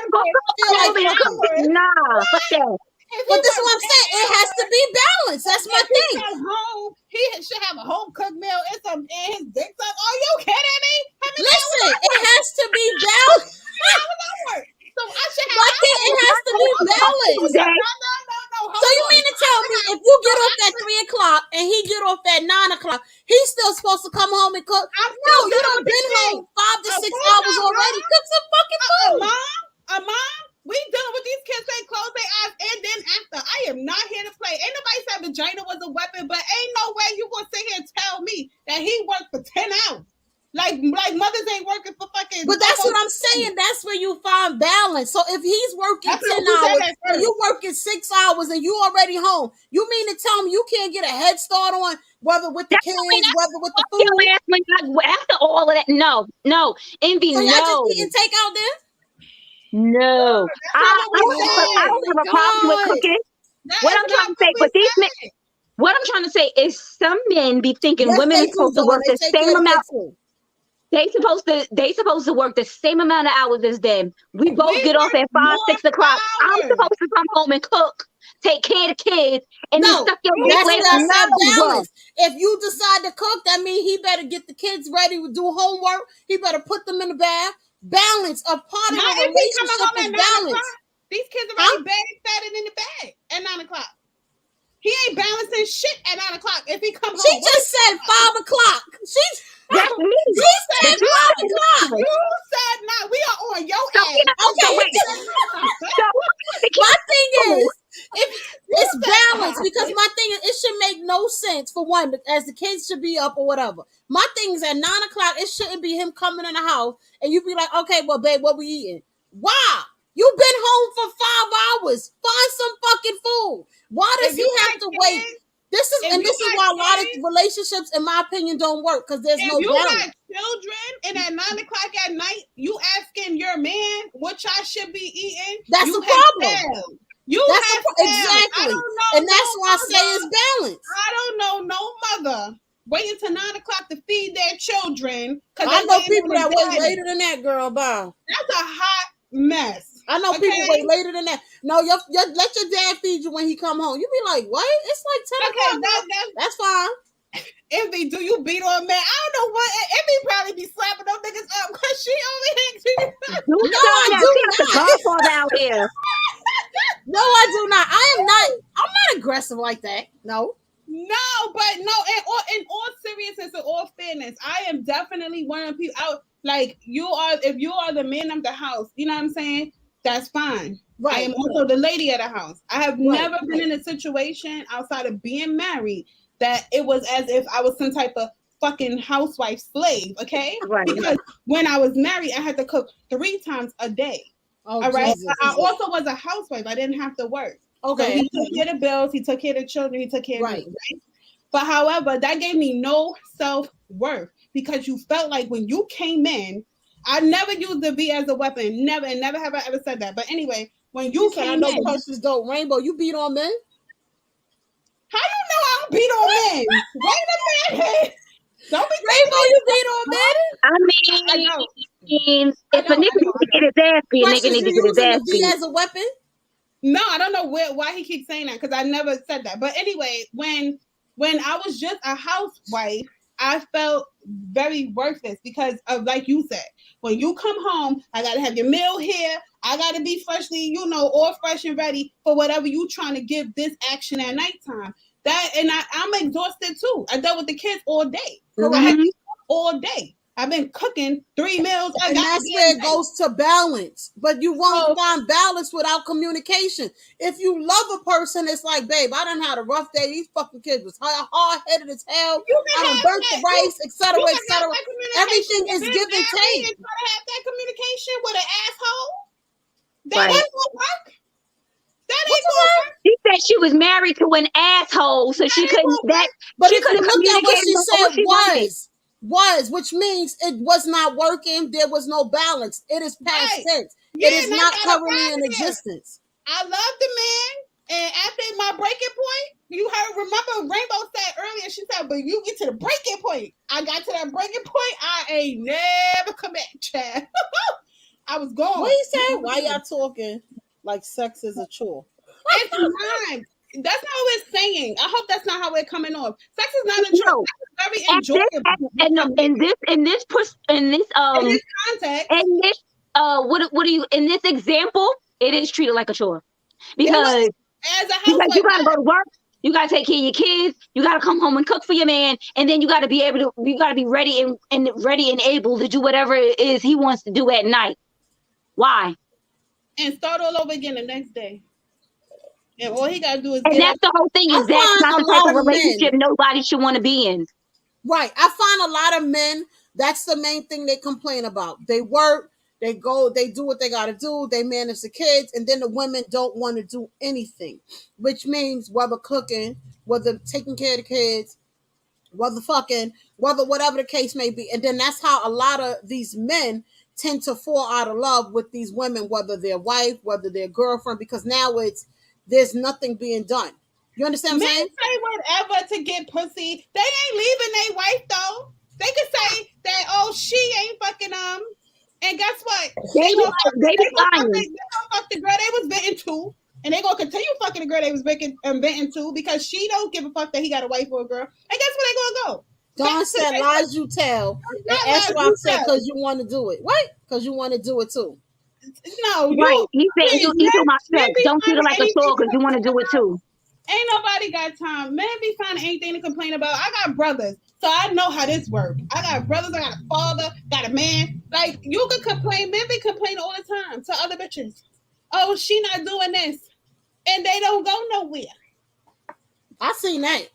Nah, fuck that. But this is what I'm saying. It has to be balanced. That's my thing. Home, he should have a home cooked meal and his dick sucked. Are you kidding me? Listen, it has to be balanced. So I should have. My thing, it has to be balanced. No. So you mean to tell me if you get off at 3 o'clock and he get off at 9 o'clock, he's still supposed to come home and cook? No, you done been home 5 to 6 hours already. Cook some fucking food. Mom, we dealing with these kids. They close their eyes and then after. I am not here to play. Ain't nobody said vagina was a weapon, but ain't no way you gonna sit here and tell me that he worked for 10 hours. Like mothers ain't working for fucking. But that's what I'm saying. That's where you find balance. So if he's working 10 hours and you working 6 hours and you already home, you mean to tell me you can't get a head start on whether with the kids, whether with the food? After all of that, no, Envy, so no. y'all just eating takeout then? No, I don't have a problem with cooking. What I'm trying to say, but these men, what I'm trying to say is some men be thinking women are supposed to work the same amount. They supposed to work the same amount of hours as them. We both get off at 5, 6 o'clock. I'm supposed to come home and cook, take care of the kids, and then stuck your dick balance. If you decide to cook, that means he better get the kids ready to do homework. He better put them in the bath. Balance. A part of the relationship is balance. These kids are already fatted in the bed at 9 o'clock. He ain't balancing shit at 9 o'clock. If he comes home, she just said 5 o'clock. That's me. She said 5 o'clock. You said not. We are on your ass. Okay. My thing is, if it's balanced, because my thing is, it should make no sense for one, as the kids should be up or whatever. My thing is at 9 o'clock, it shouldn't be him coming in the house and you be like, okay, well, babe, what we eating? Why? You've been home for 5 hours. Find some fucking food. Why does he have to wait? This is why a lot of relationships, in my opinion, don't work because there's no balance. If you got children and at 9 o'clock at night, you asking your man what y'all should be eating. That's the problem. Exactly. And that's why I say it's balance. I don't know no mother waiting till 9 o'clock to feed their children. I know people that wait later than that, girl. Bow. That's a hot mess. I know people wait later than that. No, let your dad feed you when he come home. You be like, what? It's like 10 o'clock. That's fine. Envy, do you beat on man? I don't know what. Envy probably be slapping them niggas up because she over here. No, I do not. Out here. No, I do not. I'm not aggressive like that. No. No, but no. In all seriousness and all fairness, I am definitely one of the people out. Like you are, if you are the man of the house, you know what I'm saying? That's fine. Right. I am also the lady of the house. I have never been in a situation outside of being married that it was as if I was some type of fucking housewife slave. Okay. Right. Because when I was married, I had to cook 3 times a day. Oh, all right. Jesus. I also was a housewife. I didn't have to work. Okay. So he took care of the bills. He took care of the children. He took care of me. Right. But however, that gave me no self-worth because you felt like when you came in, I never used the V as a weapon. Never have I ever said that. But anyway, when you came in, I know persons don't. Rainbow, you beat on men? How you know I don't beat on men? Wait a minute. Don't be Rainbow, you beat on men? I mean, mean, if a nigga needs to get his ass beat, a nigga needs to get his ass beat. As a weapon? No, I don't know why he keeps saying that because I never said that. But anyway, when I was just a housewife, I felt very worthless because of, like you said, when you come home, I gotta have your meal here. I gotta be freshly, all fresh and ready for whatever you trying to give this action at nighttime. I'm exhausted too. I dealt with the kids all day. Mm-hmm. I had to cook all day. I've been cooking 3 meals. And that's where it goes to balance. But you won't find balance without communication. If you love a person, it's like, babe, I done had a rough day. These fucking kids was hard-headed as hell. I done burnt the rice, etc., etc. Everything is give and take. And try to have that communication with an asshole. That Right. ain't gonna work. That ain't gonna work. She said she was married to an asshole, so she couldn't. But she if you couldn't look at what she communicate said was, which means it was not working. There was no balance. It is past tense. Yeah, it is not currently in existence. I love the man, and after my breaking point, remember Rainbow said earlier, she said, but you get to the breaking point. I got to that breaking point, I ain't never come back, Chad. I was gone. What you say? Why y'all talking like sex is a chore? It's not. That's not what it's saying. I hope that's not how we're coming off. Sex is not a chore. No. Sex is very enjoyable. In this context, in this example, it is treated like a chore because you gotta go to work, you gotta take care of your kids, you gotta come home and cook for your man, and then you gotta be ready and able to do whatever it is he wants to do at night. Why? And start all over again the next day. And all he gotta do is. And that's the whole thing. Is that's not the type of relationship nobody should want to be in. Right. I find a lot of men. That's the main thing they complain about. They work. They go. They do what they gotta do. They manage the kids, and then the women don't want to do anything, which means whether cooking, whether taking care of the kids, whether fucking, whether whatever the case may be. And then that's how a lot of these men tend to fall out of love with these women, whether they're wife, whether they're girlfriend, because now there's nothing being done. You understand what I'm saying? Men say whatever to get pussy. They ain't leaving their wife though. They could say that, she ain't fucking and guess what? They gonna fuck the girl they was bitten to, and they gonna continue fucking the girl they was bitten to because she don't give a fuck that he got a wife or a girl. And guess where they gonna go? Dawn said, lies you tell. And that's why I said, because you want to do it. What? Because you want to do it too. No, right. He said, you do my sex. Don't treat it like a chore because you want to do it too. Ain't nobody got time. Men be finding anything to complain about. I got brothers, so I know how this works. I got brothers, I got a father, got a man. Like, you can complain. Men be complaining all the time to other bitches. Oh, she not doing this. And they don't go nowhere. I seen that.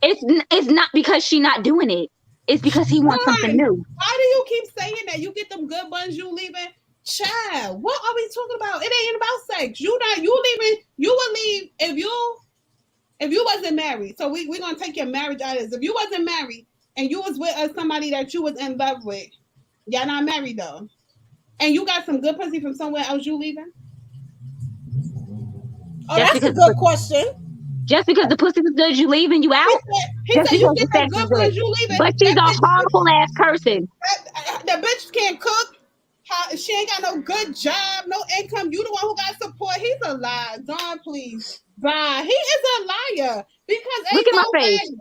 It's not because she not doing it. It's because he wants something new. Why do you keep saying that? You get them good buns, you leaving. Child, what are we talking about? It ain't about sex. You leaving. You would leave if you wasn't married. So we're gonna take your marriage out of this. If you wasn't married and you was with somebody that you was in love with, y'all not married though, and you got some good pussy from somewhere else, you leaving? Oh, that's a good question. Just because the pussy was good, you leaving, you out? He said you get that good pussy, you leaving. But she's a horrible ass person. The bitch can't cook. She ain't got no good job, no income. You the one who got support. He's a liar. Dawn, please. Bye. He is a liar. Because look at my face.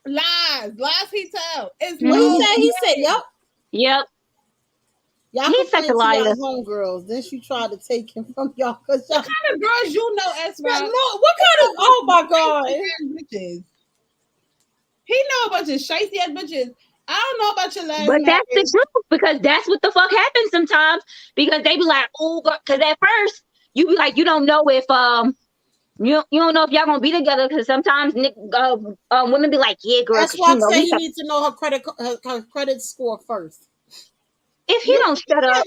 Lies he tell. It's he said, yep. Yep. Y'all he's such a liar. Homegirls. Then she tried to take him from y'all. What kind of girls you know, Esra? No, what kind of? Oh my god. Bitches. He know a bunch of shicey ass bitches. I don't know about your last But marriage. That's the truth, because that's what the fuck happens sometimes. Because they be like, oh, because at first you be like, you don't know if you don't know if y'all gonna be together, because sometimes women be like, yeah, girl. That's why I say you need to know her credit score first. If you don't shut up.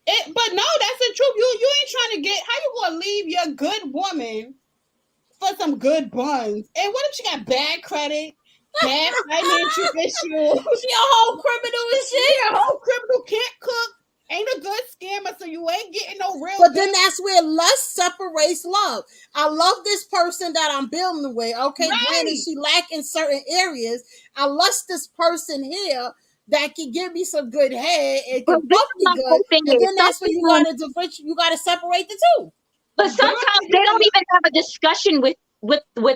But no, that's the truth. You ain't trying to get. How you gonna leave your good woman for some good buns? And what if she got bad credit? Bad financial issues. She a whole criminal and shit. She a whole criminal, can't cook, ain't a good scammer, so you ain't getting no real. But then that's where lust separates love. I love this person that I'm building with. Okay, granted, she lack in certain areas. I lust this person here, that can give me some good head and But can this fuck is me my good, whole thing and is then that's when you sometimes, gotta differentiate. You gotta separate the two. but sometimes they don't even have a discussion with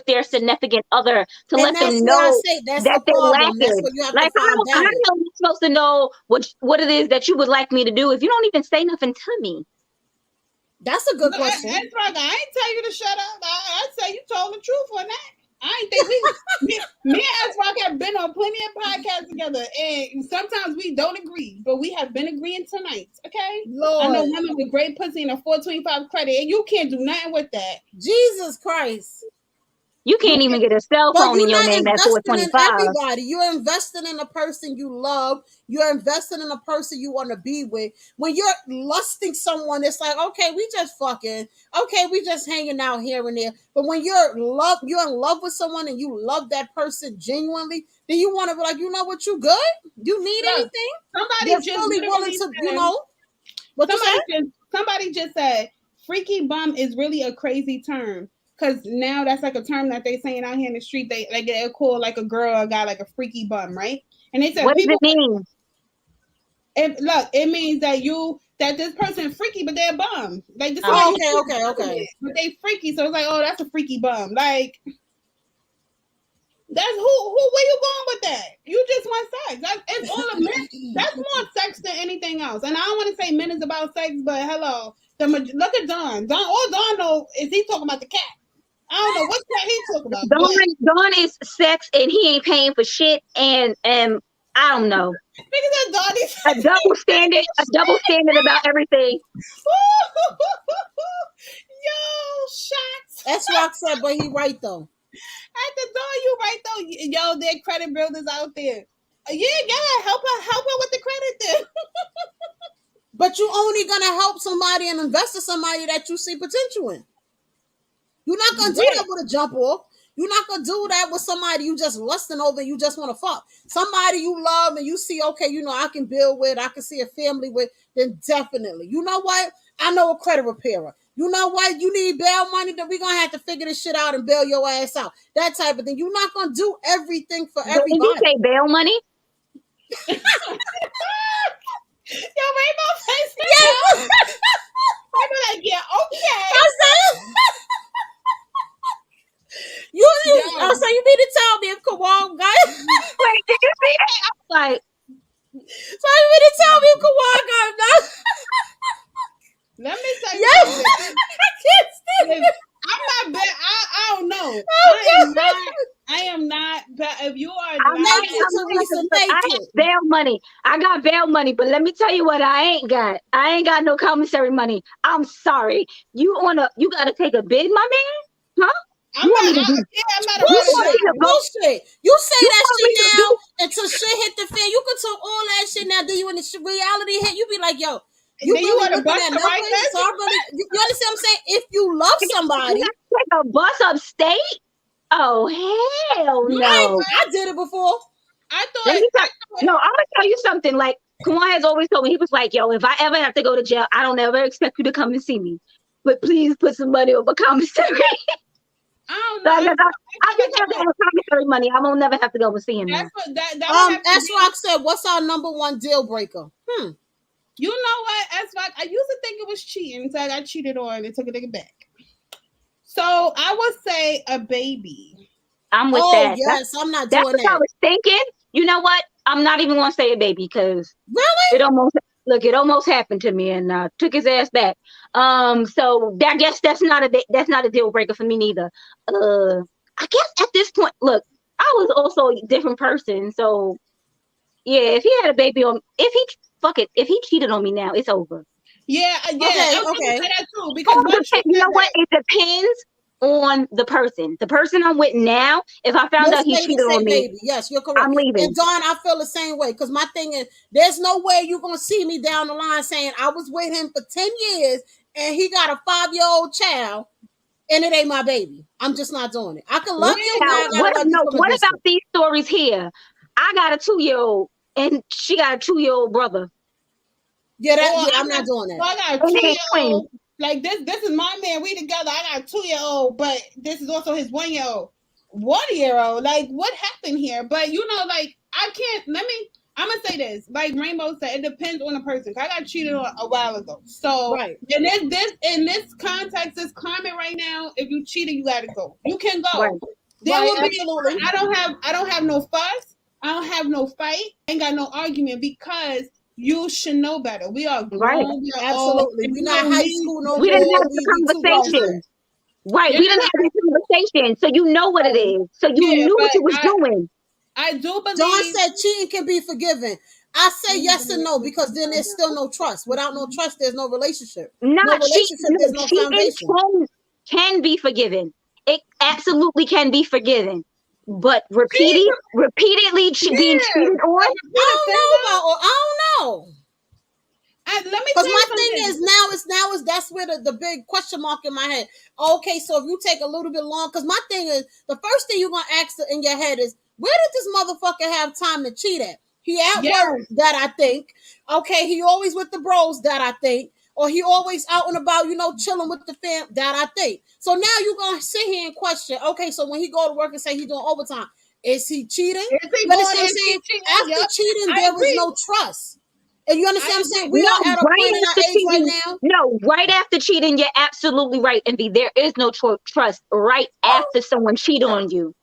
their significant other to And let that's them what I know say. That's that the they're problem. That's lacking. where you have Like to find how balance. am I supposed to know what it is that you would like me to do if you don't even say nothing to me? That's a good But question. I ain't tell you to shut up. I say you told the truth on that. I ain't think me and S-Rock have been on plenty of podcasts together, and sometimes we don't agree, but we have been agreeing tonight. Okay, Lord. I know women with great pussy and a 425 credit, and you can't do nothing with that. Jesus Christ. You can't even get a cell But phone in you're your not name at investing in 425. everybody. You're investing in a person you love. You're investing in a person you want to be with. When you're lusting someone, it's like, okay, we just fucking, okay, we just hanging out here and there. But when you're in love with someone and you love that person genuinely, then you want to be like, you know what, you good? You need Look, anything? somebody You're just fully willing to, said, what you said? somebody just said, freaky bum is really a crazy term. Because now that's like a term that they saying out here in the street. They'll call like a girl or a guy like a freaky bum, right? And they said What does people it mean? it means that this person freaky, but they're a bum. Like this Okay. But they freaky, so it's like, oh, that's a freaky bum. Like that's who where you going with that? You just want sex. It's all a men. That's more sex than anything else. And I don't want to say men is about sex, but hello. Look at Don. All Don know is he talking about the cat. I don't know what cat he talking about. Dawn is sex and he ain't paying for shit and I don't know. A double standard about everything. Yo, shots. That's what I said, but he right though. At the door, you right though. Yo, their credit builders out there. Yeah, help her with the credit then. But you only gonna help somebody and invest in somebody that you see potential in. You're not gonna do that with a jump off. You're not gonna do that with somebody you just lusting over and you just want to fuck. Somebody you love and you see, okay, I can build with, I can see a family with, then definitely. You know what? I know a credit repairer. You know what? You need bail money, then we're gonna have to figure this shit out and bail your ass out. That type of thing. You're not gonna do everything for everybody. Did you say bail money? Yo, Rainbow face. Yeah. I be like, yeah, okay. So you mean to tell me if Kawan got Wait, did you see that? I was like, so you mean to tell me if Kawan got Let me tell you something. I'm not bad. I don't know. I am not. But if you are, I have bail money. I got bail money, but let me tell you what I ain't got. I ain't got no commissary money. I'm sorry. You gotta take a bid, my man? Huh? I'm not bullshit. You say that shit now until shit hit the fan. You can talk all that shit now. Then you in the reality hit, you be like, yo, you really looking at numbers? So you understand what I'm saying? If you love somebody, take a bus upstate. Oh hell no! I did it before. No, I'm gonna tell you something. Like Kawan has always told me, he was like, yo, if I ever have to go to jail, I don't ever expect you to come and see me, but please put some money over commissary. I don't know. I just have to have commissary money. I won't never have to go and see him. S-Rock said, "What's our number one deal breaker?" You know what, S-Rock? I used to think it was cheating until I got cheated on and took a nigga back. So I would say a baby. I'm with that. Yes, I'm not doing that. That's what I was thinking. You know what? I'm not even gonna say a baby because really, it almost happened to me and took his ass back. So I guess that's not a deal breaker for me neither. I guess at this point, look, I was also a different person. So yeah, if he had a baby if he cheated on me now, it's over. Yeah. Okay. That too, because you know what? It depends on the person. The person I'm with now, if I found out he cheated on me, yes, you're correct. I'm leaving. And Dawn, I feel the same way because my thing is, there's no way you're gonna see me down the line saying I was with him for 10 years and he got a 5-year-old child and it ain't my baby. I'm just not doing it. I can love you. What about these stories here? I got a 2-year-old and she got a 2-year-old brother. I'm not doing that. So I got a 2-year-old. Like this is my man. We together. I got a 2-year-old, but this is also his 1-year-old. 1-year-old. Like what happened here? But like I can't. I'm gonna say this, like Rainbow said, it depends on the person. I got cheated on a while ago, so in this context, this climate right now, if you cheated, you gotta go. You can go. Right. There will be. Absolutely. I don't have no fuss. I don't have no fight. Ain't got no argument because you should know better. We are grown. Right. Absolutely. We're not high school no more. We didn't have the conversation. Right. We didn't have this conversation, so you know what it is. So you knew what you was doing. I do believe. Dawn said cheating can be forgiven. I say yes and no because then there's still no trust. Without no trust, there's no relationship. No relationship, there's no foundation. Can be forgiven. It absolutely can be forgiven. But repeatedly being cheated on. I don't know. Let me because my thing is now is that's where the big question mark in my head. Okay, so if you take a little bit long, because my thing is the first thing you're gonna ask in your head is where did this motherfucker have time to cheat at? He at work, that I think. Okay, he always with the bros, that I think. Or he always out and about, chilling with the fam, that I think. So now you're going to sit here and question, okay, so when he go to work and say he's doing overtime, is he cheating? After cheating, there was no trust. And you understand what I'm saying? We are at a point in our age right now. No, right after cheating, you're absolutely right, Envy. There is no trust right after someone cheat on you.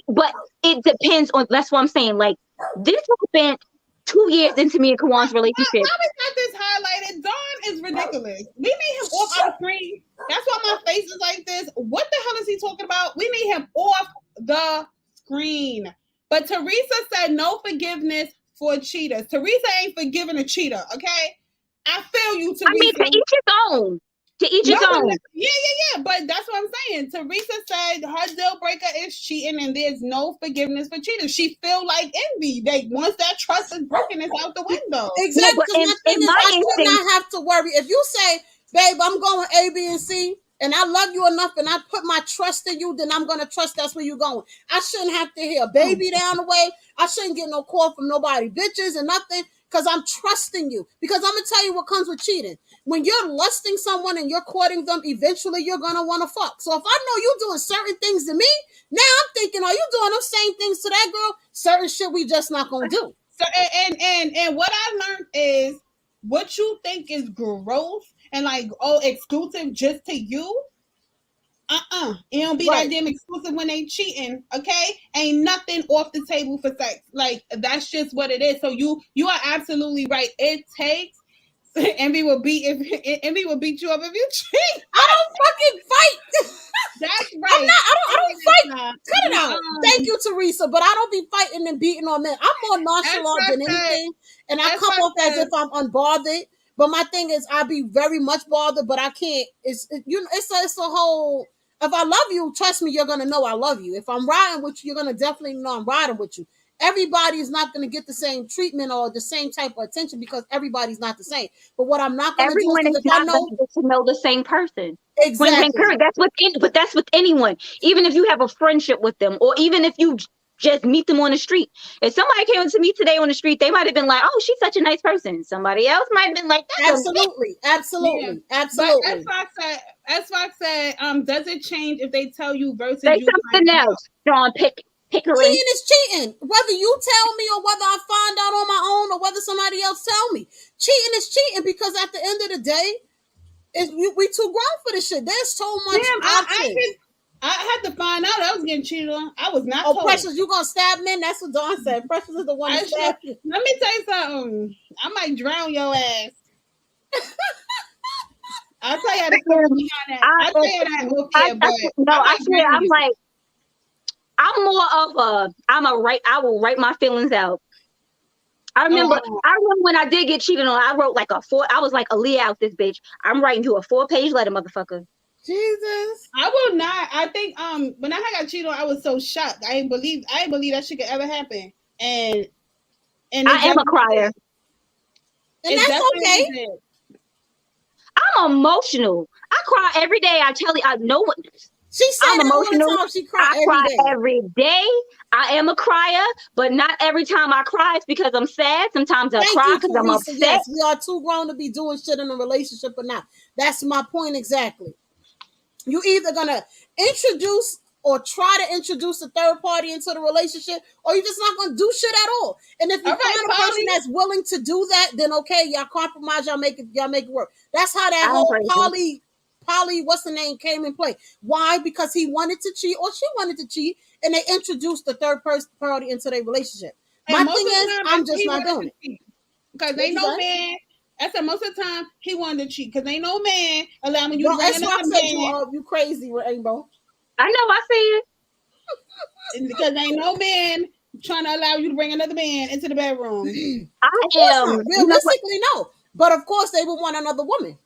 But it depends on, that's what I'm saying. Like, this happened 2 years into me and Kawan's relationship. Why we got this highlighted? Dawn is ridiculous. We need him off our screen. That's why my face is like this. What the hell is he talking about? We need him off the screen. But Teresa said no forgiveness for cheaters. Teresa ain't forgiving a cheater, okay? I feel you, Teresa. I mean, to each his own. To each his own. Yeah. But that's what I'm saying. Teresa said her deal breaker is cheating and there's no forgiveness for cheaters. She feel like Envy. Once that trust is broken, it's out the window. Exactly. Because I should not have to worry. If you say, babe, I'm going A, B, and C, and I love you enough and I put my trust in you, then I'm going to trust that's where you're going. I shouldn't have to hear a baby down the way. I shouldn't get no call from nobody, bitches and nothing, because I'm trusting you. Because I'm going to tell you what comes with cheating. When you're lusting someone and you're courting them, eventually you're going to want to fuck. So if I know you're doing certain things to me, now I'm thinking, are you doing those same things to that girl? Certain shit we just not going to do. So, and what I learned is what you think is gross and like, exclusive just to you. It don't be that damn exclusive when they cheating, okay? Ain't nothing off the table for sex. Like, that's just what it is. So you are absolutely right. It takes Envy will beat you up if you cheat. I don't fucking fight. That's right. I don't fight. Cut it out. Thank you, Teresa. But I don't be fighting and beating on men. I'm more nonchalant than anything. And I come off as if I'm unbothered. But my thing is I be very much bothered, but I can't. It's a whole. If I love you, trust me, you're gonna know I love you. If I'm riding with you, you're gonna definitely know I'm riding with you. Everybody is not going to get the same treatment or the same type of attention because everybody's not the same. But what I'm not going to do is if I know to know the same person. Exactly. That's with anyone. Even if you have a friendship with them, or even if you just meet them on the street. If somebody came to me today on the street, they might have been like, "Oh, she's such a nice person." Somebody else might have been like, "Absolutely. As Fox said, does it change if they tell you versus say you something else? Sean Pickering. Cheating is cheating. Whether you tell me or whether I find out on my own or whether somebody else tell me. Cheating is cheating because at the end of the day, we too grown for this shit. There's so much options. I had to find out I was getting cheated on. I was not told. Precious, you gonna stab me? That's what Dawn said. Precious is the one that stabbed you. Let me tell you something. I might drown your ass. I'll tell you how to story behind that. I'll tell you that. I'm more of I will write my feelings out. I remember when I did get cheated on, I wrote I was like, Aaliyah out this bitch. I'm writing you a 4-page letter, motherfucker. Jesus. I will not. I think when I got cheated on, I was so shocked. I didn't believe that shit could ever happen. And I am a crier. And that's okay. Did. I'm emotional. I cry every day. I tell you, I know what. She said I'm emotional. She cry every day. I am a crier, but not every time I cry it's because I'm sad. Sometimes I cry because I'm upset. Yes, we are too grown to be doing shit in a relationship or not. That's my point exactly. You either gonna introduce or try to introduce a third party into the relationship, or you're just not going to do shit at all. And if you find a person that's willing to do that, then okay, y'all compromise, y'all make it work. That's how that whole Polly, what's the name, came in play. Why? Because he wanted to cheat or she wanted to cheat, and they introduced the third party into their relationship. My thing is, I'm just not doing it. Because ain't no man. I said most of the time he wanted to cheat because ain't no man allowing you to bring another man. You crazy, Rainbow. I know, I see it. Because ain't no man trying to allow you to bring another man into the bedroom. Realistically, no. But of course, they would want another woman.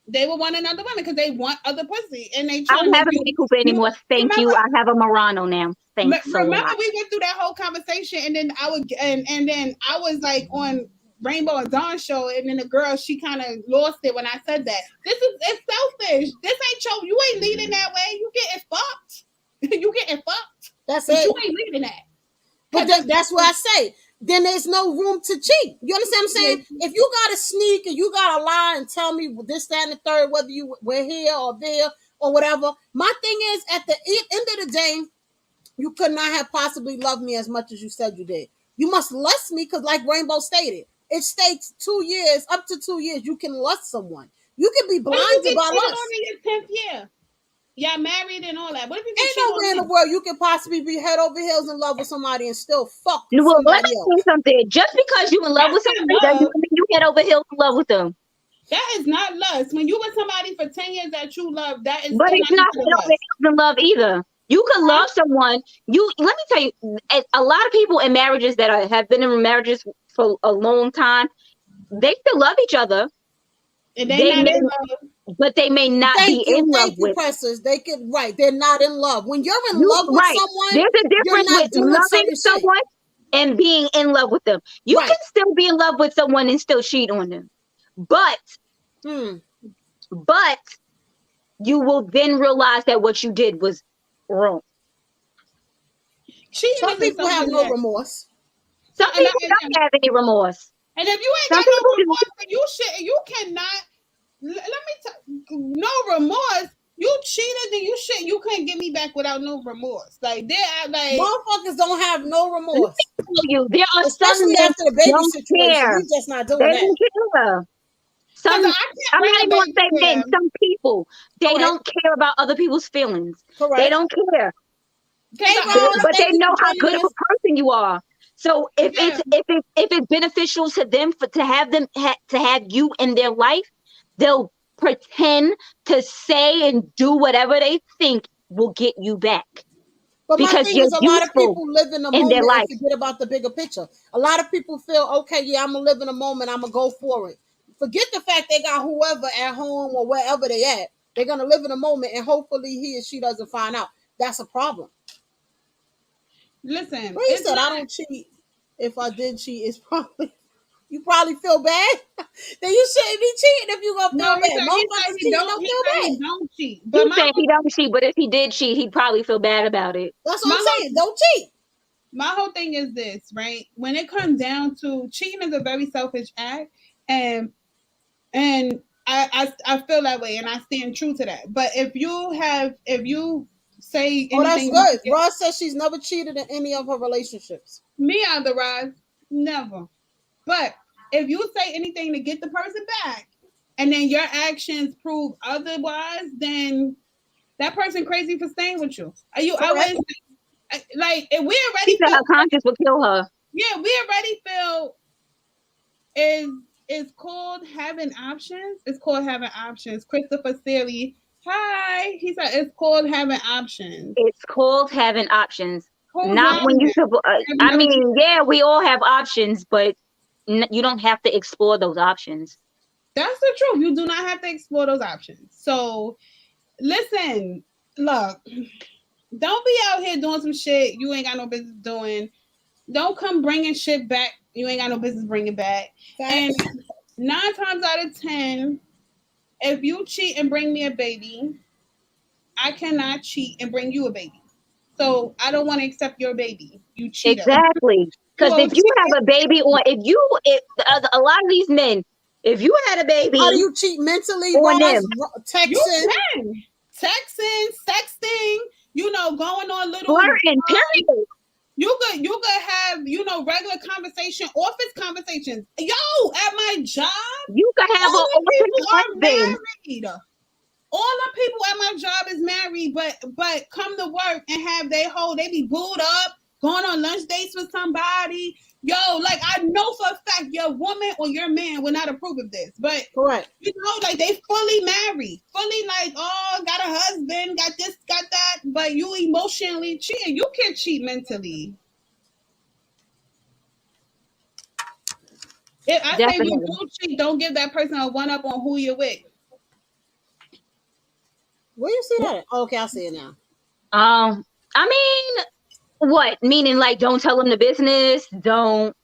They would want another woman because they want other pussy, and they. I don't have a Mini Cooper anymore. Thank you. I have a Murano now. Thanks. Remember, we went through that whole conversation, and then then I was like on Rainbow and Dawn show, and then the girl, she kind of lost it when I said that. It's selfish. This ain't you ain't leading that way. You getting fucked. You getting fucked. That's it. You ain't leading that. But that's what I say. Then there's no room to cheat. You understand what I'm saying? If you got to sneak and you got to lie and tell me this, that, and the third, whether you were here or there or whatever, my thing is, at the end of the day, you could not have possibly loved me as much as you said you did. You must lust me because, like Rainbow stated, it states 2 years, up to 2 years, you can lust someone. You can be blinded by lust. On your 10th year. Y'all married and all that. What if you ain't nowhere in the world you can possibly be head over heels in love with somebody and still fuck well, somebody let me say something. Just because you in love with somebody doesn't mean you head over heels in love with them. That is not lust. When you with somebody for 10 years that you love, that is. But it's not head over heels in love either. You can love someone. Let me tell you, a lot of people in marriages that have been in marriages for a long time, they still love each other. And they not in love. But they may not be in love with. They could they're not in love. When you're in love with someone, there's a difference with loving someone and being in love with them. You can still be in love with someone and still cheat on them. But you will then realize that what you did was wrong. Some people have no remorse. Some people don't have any remorse. And if you ain't got no remorse, you cannot. Let me tell no remorse. You cheated and you couldn't get me back without no remorse. Like motherfuckers don't have no remorse. There are especially some after the baby situation. We just not doing they that. Don't care. I'm not even going to say men. Some people they don't care about other people's feelings. Correct. They don't care. But they know how good of a person you are. So if it's beneficial to them to have you in their life, they'll pretend to say and do whatever they think will get you back. But because my thing is, a lot of people live in the moment and forget about the bigger picture. A lot of people feel, okay, yeah, I'm gonna live in a moment, I'm gonna go for it. Forget the fact they got whoever at home or wherever they at. They're gonna live in a moment, and hopefully he or she doesn't find out. That's a problem. Listen, Ray said I don't cheat. If I did cheat, it's probably you probably feel bad. Then you shouldn't be cheating if you gonna feel bad. Motherfuckers cheat, don't feel bad. Don't cheat. But he said he don't cheat, but if he did cheat, he'd probably feel bad about it. That's what I'm saying. Don't cheat. My whole thing is this, right? When it comes down to cheating, is a very selfish act, and I feel that way, and I stand true to that. But if you say anything, that's good. Roz says she's never cheated in any of her relationships. Me either, Roz, never. But if you say anything to get the person back, and then your actions prove otherwise, then that person crazy for staying with you. Are you? I wouldn't say, like if we already feel her conscience will kill her. Yeah, we already feel is called having options. It's called having options. Christopher Sealy. Hi. He said it's called having options. It's called having options. Not when you. I mean, yeah, we all have options, but you don't have to explore those options. That's the truth. You do not have to explore those options. So, listen, look, don't be out here doing some shit you ain't got no business doing. Don't come bringing shit back you ain't got no business bringing back. And 9 times out of 10, if you cheat and bring me a baby, I cannot cheat and bring you a baby. So I don't want to accept your baby. You cheat. Exactly. Because if you have a baby, or if a lot of these men, if you had a baby, how do you cheat mentally? On them. Texting, you can. Texting, sexting. going on little flirting, period. You could have, regular conversation, office conversations. Yo, at my job, you could have all the people are husband. married. All the people at my job is married, but come to work and have they be booed up, going on lunch dates with somebody. Yo, like I know for a fact your woman or your man will not approve of this. But correct. Like they fully married, fully like, oh, got a husband, got this, got that, but you emotionally cheating. You can't cheat mentally. I say when you do cheat, don't give that person a one up on who you're with. Where you see that? Oh, okay, I see it now. I mean, what? Meaning like don't tell them the business, don't.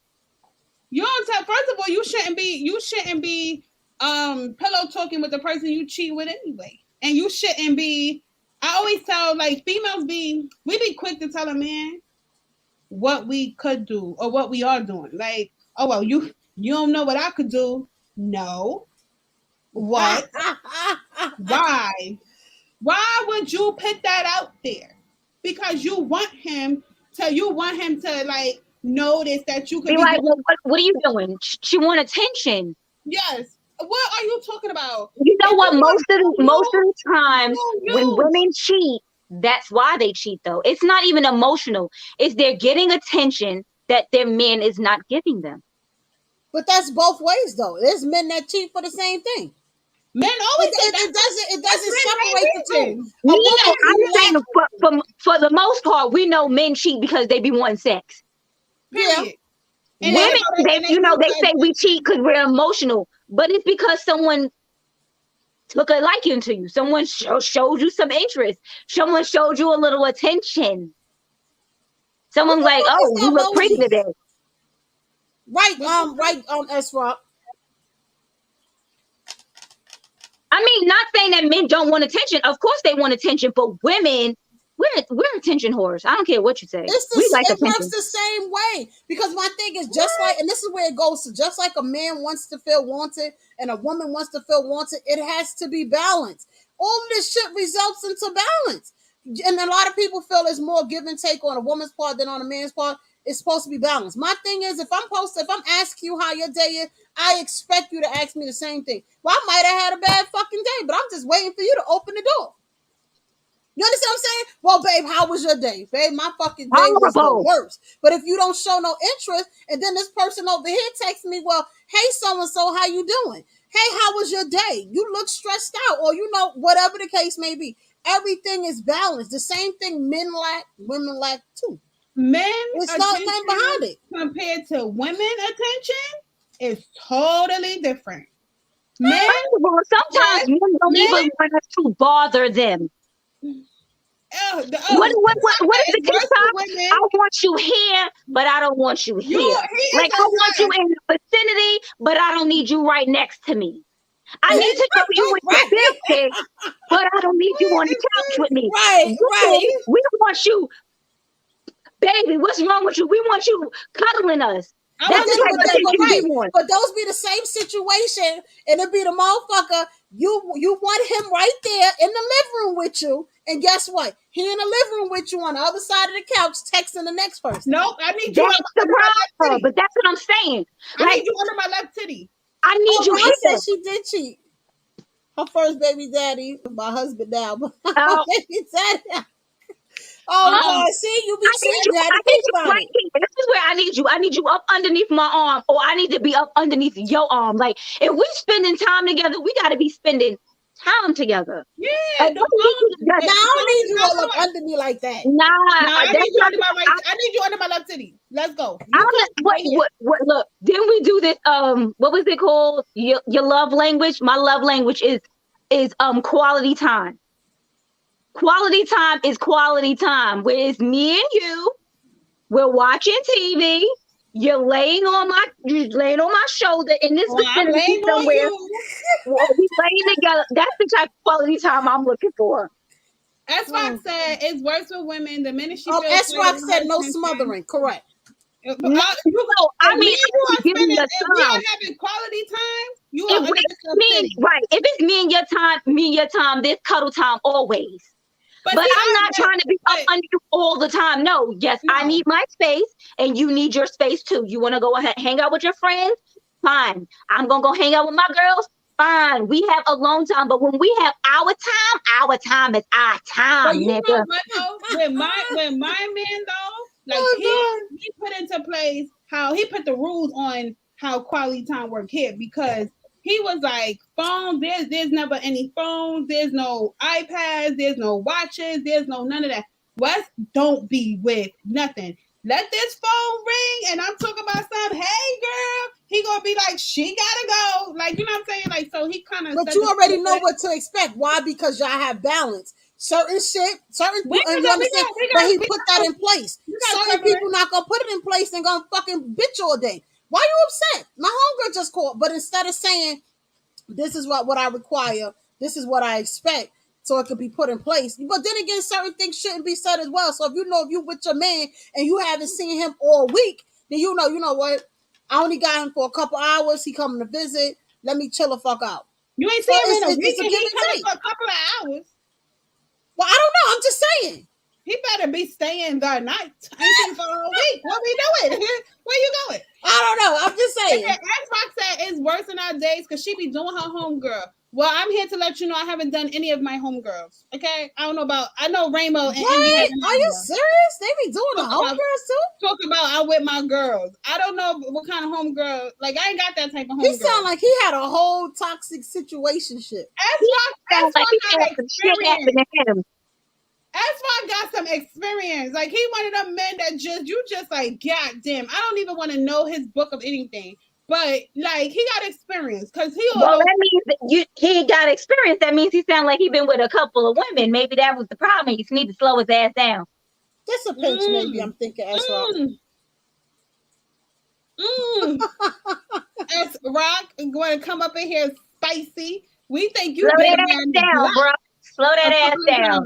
You don't tell. First of all, you shouldn't be pillow talking with the person you cheat with anyway. And you shouldn't be. I always tell like females we be quick to tell a man what we could do or what we are doing. Like, oh well, you don't know what I could do. No. What? Why? Why would you put that out there? Because you want him to like notice that you could be like, well, what are you doing? She want attention. Yes. What are you talking about? You know what? Most of the times when women cheat, that's why they cheat though. It's not even emotional. It's they're getting attention that their man is not giving them. But that's both ways though. There's men that cheat for the same thing. Men always it doesn't separate the two. I'm saying for the most part, we know men cheat because they be wanting sex. Yeah. And women, they say we cheat because we're emotional, but it's because someone took a liking to you. Someone showed you some interest. Someone showed you a little attention. Someone's like, "Oh, you look pretty today." Right, S-Rock. I mean, not saying that men don't want attention. Of course they want attention, but women, we're attention whores. I don't care what you say. It works the same way. Because my thing is and this is where it goes to, just like a man wants to feel wanted and a woman wants to feel wanted, it has to be balanced. All of this shit results into balance. And a lot of people feel there's more give and take on a woman's part than on a man's part. It's supposed to be balanced. My thing is, if I'm asking you how your day is, I expect you to ask me the same thing. Well, I might have had a bad fucking day, but I'm just waiting for you to open the door. You understand what I'm saying? Well, babe, how was your day? Babe, my fucking day was the worst. But if you don't show no interest, and then this person over here texts me, well, hey, so-and-so, how you doing? Hey, how was your day? You look stressed out, or whatever the case may be. Everything is balanced. The same thing men lack, women lack too. It's nothing behind it. Compared to women attention, it's totally different. Men, sometimes men don't even want us to bother them. What is the TikTok? I want you here, but I don't want you here. Like I want you in the vicinity, but I don't need you right next to me. I need to know you with your big but I don't need you on the couch with me. Right. We want you, baby. What's wrong with you? We want you cuddling us. But those be the same situation, and it be the motherfucker. You want him right there in the living room with you, and guess what? He in the living room with you on the other side of the couch, texting the next person. Nope, I need you. That's the problem, but that's what I'm saying. I need you under my left titty. I need you. I said she did cheat. Her first baby daddy, my husband now, but baby daddy. Oh, see, you be saying that. I need you right here. This is where I need you. I need you up underneath my arm, or I need to be up underneath your arm. Like, if we're spending time together, we got to be spending time together. Yeah. I don't need you all up under me like that. I need you under my left titty. Let's go. What? Look, didn't we do this? What was it called? Your love language. My love language is quality time. Quality time is quality time. Where it's me and you, we're watching TV. You're laying on my shoulder in this vicinity somewhere. We laying together. That's the type of quality time I'm looking for. S-Rock said it's worse for women. The minute she S-Rock said no smothering. Correct. I mean, if we are having quality time, if it's me and your time, there's cuddle time always. But I'm not trying to be up under you all the time. No, yes, I need my space and you need your space too. You want to go ahead, hang out with your friends? Fine. I'm going to go hang out with my girls? Fine. We have alone time. But when we have our time is our time, you nigga. know what, though? When my man, though, like he put into place how he put the rules on how quality time work here, because he was like, phone, there's never any phones, there's no iPads, there's no watches, there's no none of that. Wes, don't be with nothing. Let this phone ring, and I'm talking about something. Hey, girl, he gonna be like, she gotta go. Like, you know what I'm saying? Like, so he kind of. But you already know what to expect. Why? Because y'all have balance. Certain shit, but he put that in place. Certain people not gonna put it in place and gonna fucking bitch all day. Why you upset? My homegirl just called, but instead of saying, this is what I require, this is what I expect, so it could be put in place. But then again, certain things shouldn't be said as well. So if you with your man and you haven't seen him all week, then you know what? I only got him for a couple hours. He coming to visit. Let me chill the fuck out. You ain't seen him in a week and he coming for a couple of hours. Well, I don't know. I'm just saying. He better be staying the night. I ain't seen for a week. What we doing? Where you going? I don't know. I'm just saying. Xbox said it's worse in our days because she be doing her homegirl. Well, I'm here to let you know I haven't done any of my homegirls. Okay? I know Rainbow and what? Are you serious? They be doing the homegirls too? Talk about I'm with my girls. I don't know what kind of homegirl. Like, I ain't got that type of homegirl. He sound like he had a whole toxic situationship. Xbox got experience. Xbox got some experience. Like, he one of them men that just like, God damn, I don't even want to know his book of anything. But like, he got experience because that means he got experience. That means he sound like he been with a couple of women. Maybe that was the problem. He just need to slow his ass down. Just a pinch, maybe. I'm thinking S-Rock going to come up in here spicy. We think you slow that ass down, bro. Slow that ass down.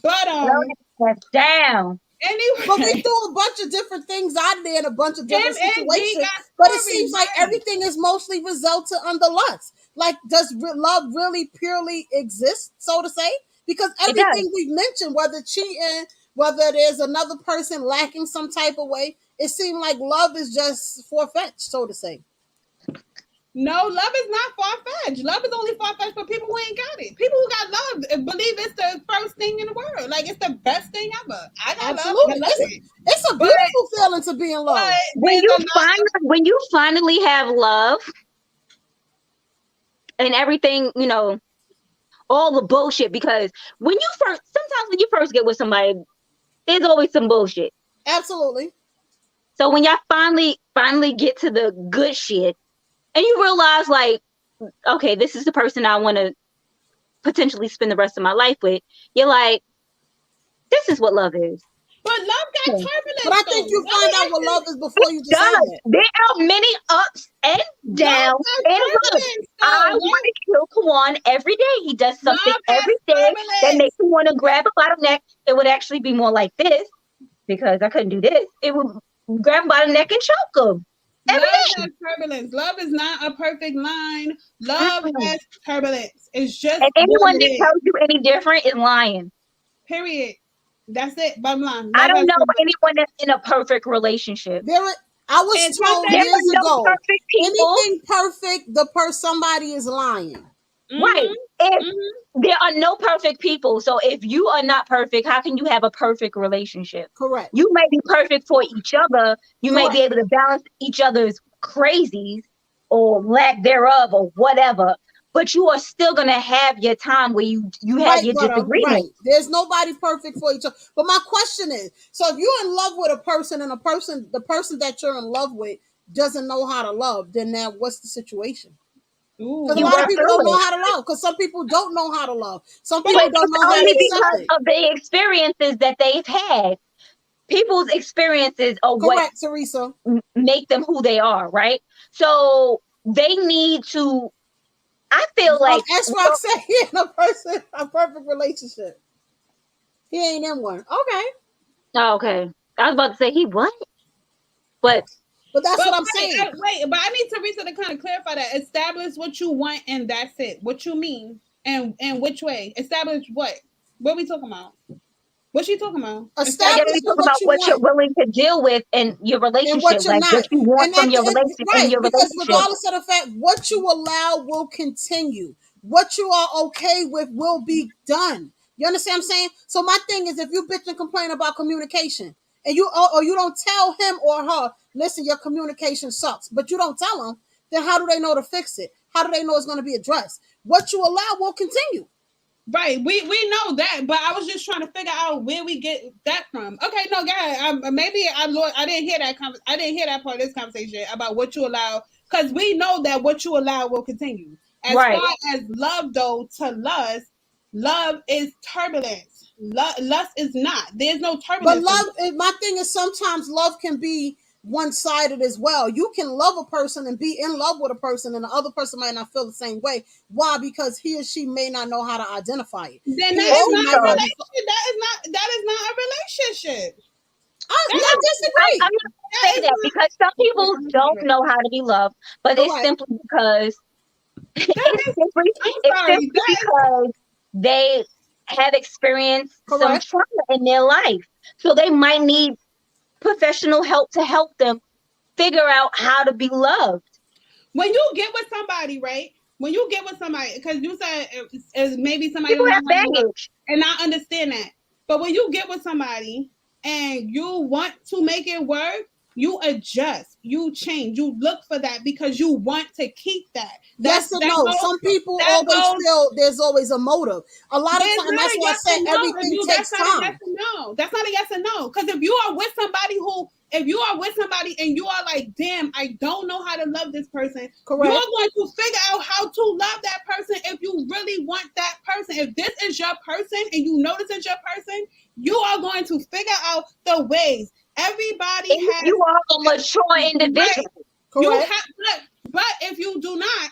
But slow that ass down. Anyway, but we threw a bunch of different things out there in a bunch of different situations. But it seems like everything is mostly resulted under lust. Like, does love really purely exist, so to say? Because everything we've mentioned, whether cheating, whether there's another person lacking some type of way, it seems like love is just far-fetched, so to say. No, love is not far-fetched. Love is only far-fetched for people who ain't got it. People who got love believe it's the first thing in the world. Like, it's the best thing ever. I got absolutely. Love. It's a beautiful feeling to be in love. When you finally have love and everything, you know, all the bullshit, because sometimes when you first get with somebody, there's always some bullshit. Absolutely. So when y'all finally get to the good shit, and you realize, like, okay, this is the person I want to potentially spend the rest of my life with, you're like, this is what love is. But love got turbulence. But I think you find out what love is before you decide it. There are many ups and downs. I want to kill Kawan every day. He does something every day that makes him want to grab him by the neck. It would actually be more like this, because I couldn't do this. It would grab him by the neck and choke him. Love has turbulence. Love is not a perfect line. Love has turbulence. It's just. And anyone that tells you any different is lying. Period. That's it. Bottom line. I don't know anyone that's in a perfect relationship. I was told years ago, anything perfect, somebody is lying. Right. There are no perfect people. So if you are not perfect, how can you have a perfect relationship? Correct. You may be perfect for each other. You may be able to balance each other's crazies or lack thereof or whatever. But you are still going to have your time where you have your disagreements. Right. There's nobody perfect for each other. But my question is, so if you're in love with a person and the person that you're in love with doesn't know how to love, then now what's the situation? Because a lot of people don't know how to love. Because some people don't know how to love. Some people don't know how to accept it. Of the experiences that they've had. People's experiences are what Teresa, make them who they are, right? So they need to. I feel like S-Rock said he in a perfect relationship. He ain't in one. Okay. Oh, okay. I was about to say he what? But that's what I'm saying. But I need Teresa to kind of clarify that. Establish what you want and that's it. What you mean and which way. Establish what? What we talking about? What's she talking about? We talk about what you're willing to deal with in your relationship, and what you're like not. what you want from your relationship. Right, because regardless of the fact, what you allow will continue. What you are okay with will be done. You understand what I'm saying? So my thing is, if you bitch and complain about communication, and you don't tell him or her, listen, your communication sucks, but you don't tell them, then how do they know to fix it? How do they know it's going to be addressed? What you allow will continue. Right, we know that, but I was just trying to figure out where we get that from. Okay, no, guys, maybe I didn't hear that. I didn't hear that part of this conversation about what you allow, because we know that what you allow will continue. As far as love, though, to lust, love is turbulence. Lust is not. There's no turbulence. But love, my thing is, sometimes love can be one-sided as well. You can love a person and be in love with a person, and the other person might not feel the same way. Why? Because he or she may not know how to identify it. Then that is not a relationship. That is not a relationship. I disagree. I'm not saying that because some people don't know how to be loved, but it's simply because because they have experienced some trauma in their life, so they might need professional help to help them figure out how to be loved. When you get with somebody, right? When you get with somebody, because you said maybe somebody people have baggage, and I understand that. But when you get with somebody and you want to make it work, you adjust, you change, you look for that because you want to keep that. Yes and no. Some people always feel there's always a motive. A lot of times, that's why I say everything takes time. Yes and no. That's not a yes and no. Because if you are with somebody and you are like, damn, I don't know how to love this person, you're going to figure out how to love that person if you really want that person. If this is your person and you know this is your person, you are going to figure out the ways. Everybody has. You are a mature individual. Correct. But if you do not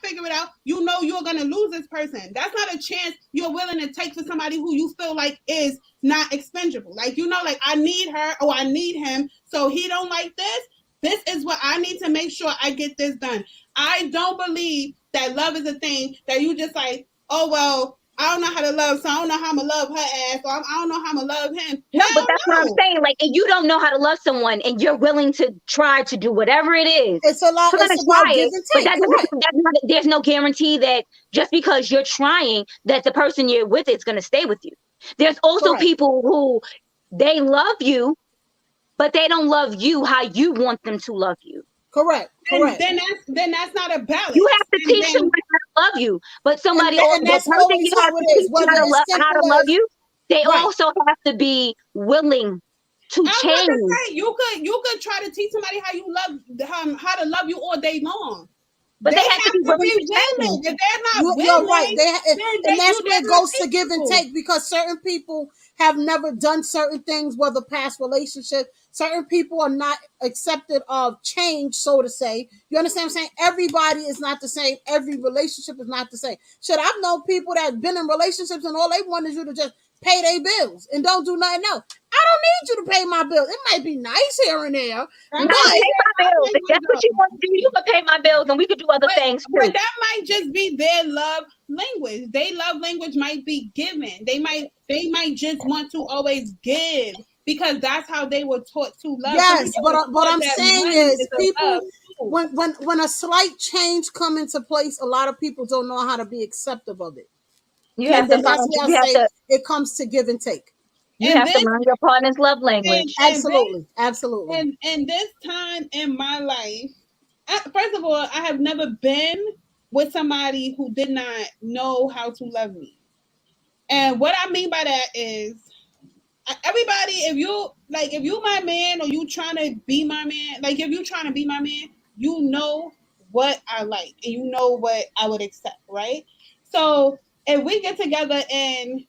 figure it out, you know you're gonna lose this person. That's not a chance you're willing to take for somebody who you feel like is not expendable. Like, you know, like, I need her or I need him, so he don't like this. This is what I need to make sure I get this done. I don't believe that love is a thing that you just like, oh well, I don't know how to love, so I don't know how I'm gonna love her ass, or I don't know how I'm gonna love him. No, but that's what I'm saying. Like, if you don't know how to love someone and you're willing to try to do whatever it is, it's a lot. It's about give and take. But there's no guarantee that just because you're trying, that the person you're with is going to stay with you. There's also people who they love you, but they don't love you how you want them to love you. Correct. Then that's not a balance. You have to teach someone how to love you, but somebody else, the person you have to teach how to love you, they also have to be willing to change. You could try to teach somebody how to love you all day long. But they have to be willing to change. If they're not willing, you're right. And that's where it goes to give and take, because certain people have never done certain things, whether past relationships. Certain people are not accepted of change, so to say. You understand what I'm saying? Everybody is not the same. Every relationship is not the same. I've known people that have been in relationships and all they want is you to just pay their bills and don't do nothing else. I don't need you to pay my bills. It might be nice here and there. Pay my bills. If that's what you want to do, you can pay my bills and we could do other things too. But that might just be their love language. Their love language might be giving. They might just want to always give because that's how they were taught to love. Yes, but what I'm saying is people, when a slight change come into place, a lot of people don't know how to be accepting of it. It comes to give and take. You have to learn your partner's love language. Absolutely. And this time in my life, first of all, I have never been with somebody who did not know how to love me. And what I mean by that is, everybody, if you my man or you trying to be my man, like if you trying to be my man, you know what I like and you know what I would accept, right? So if we get together and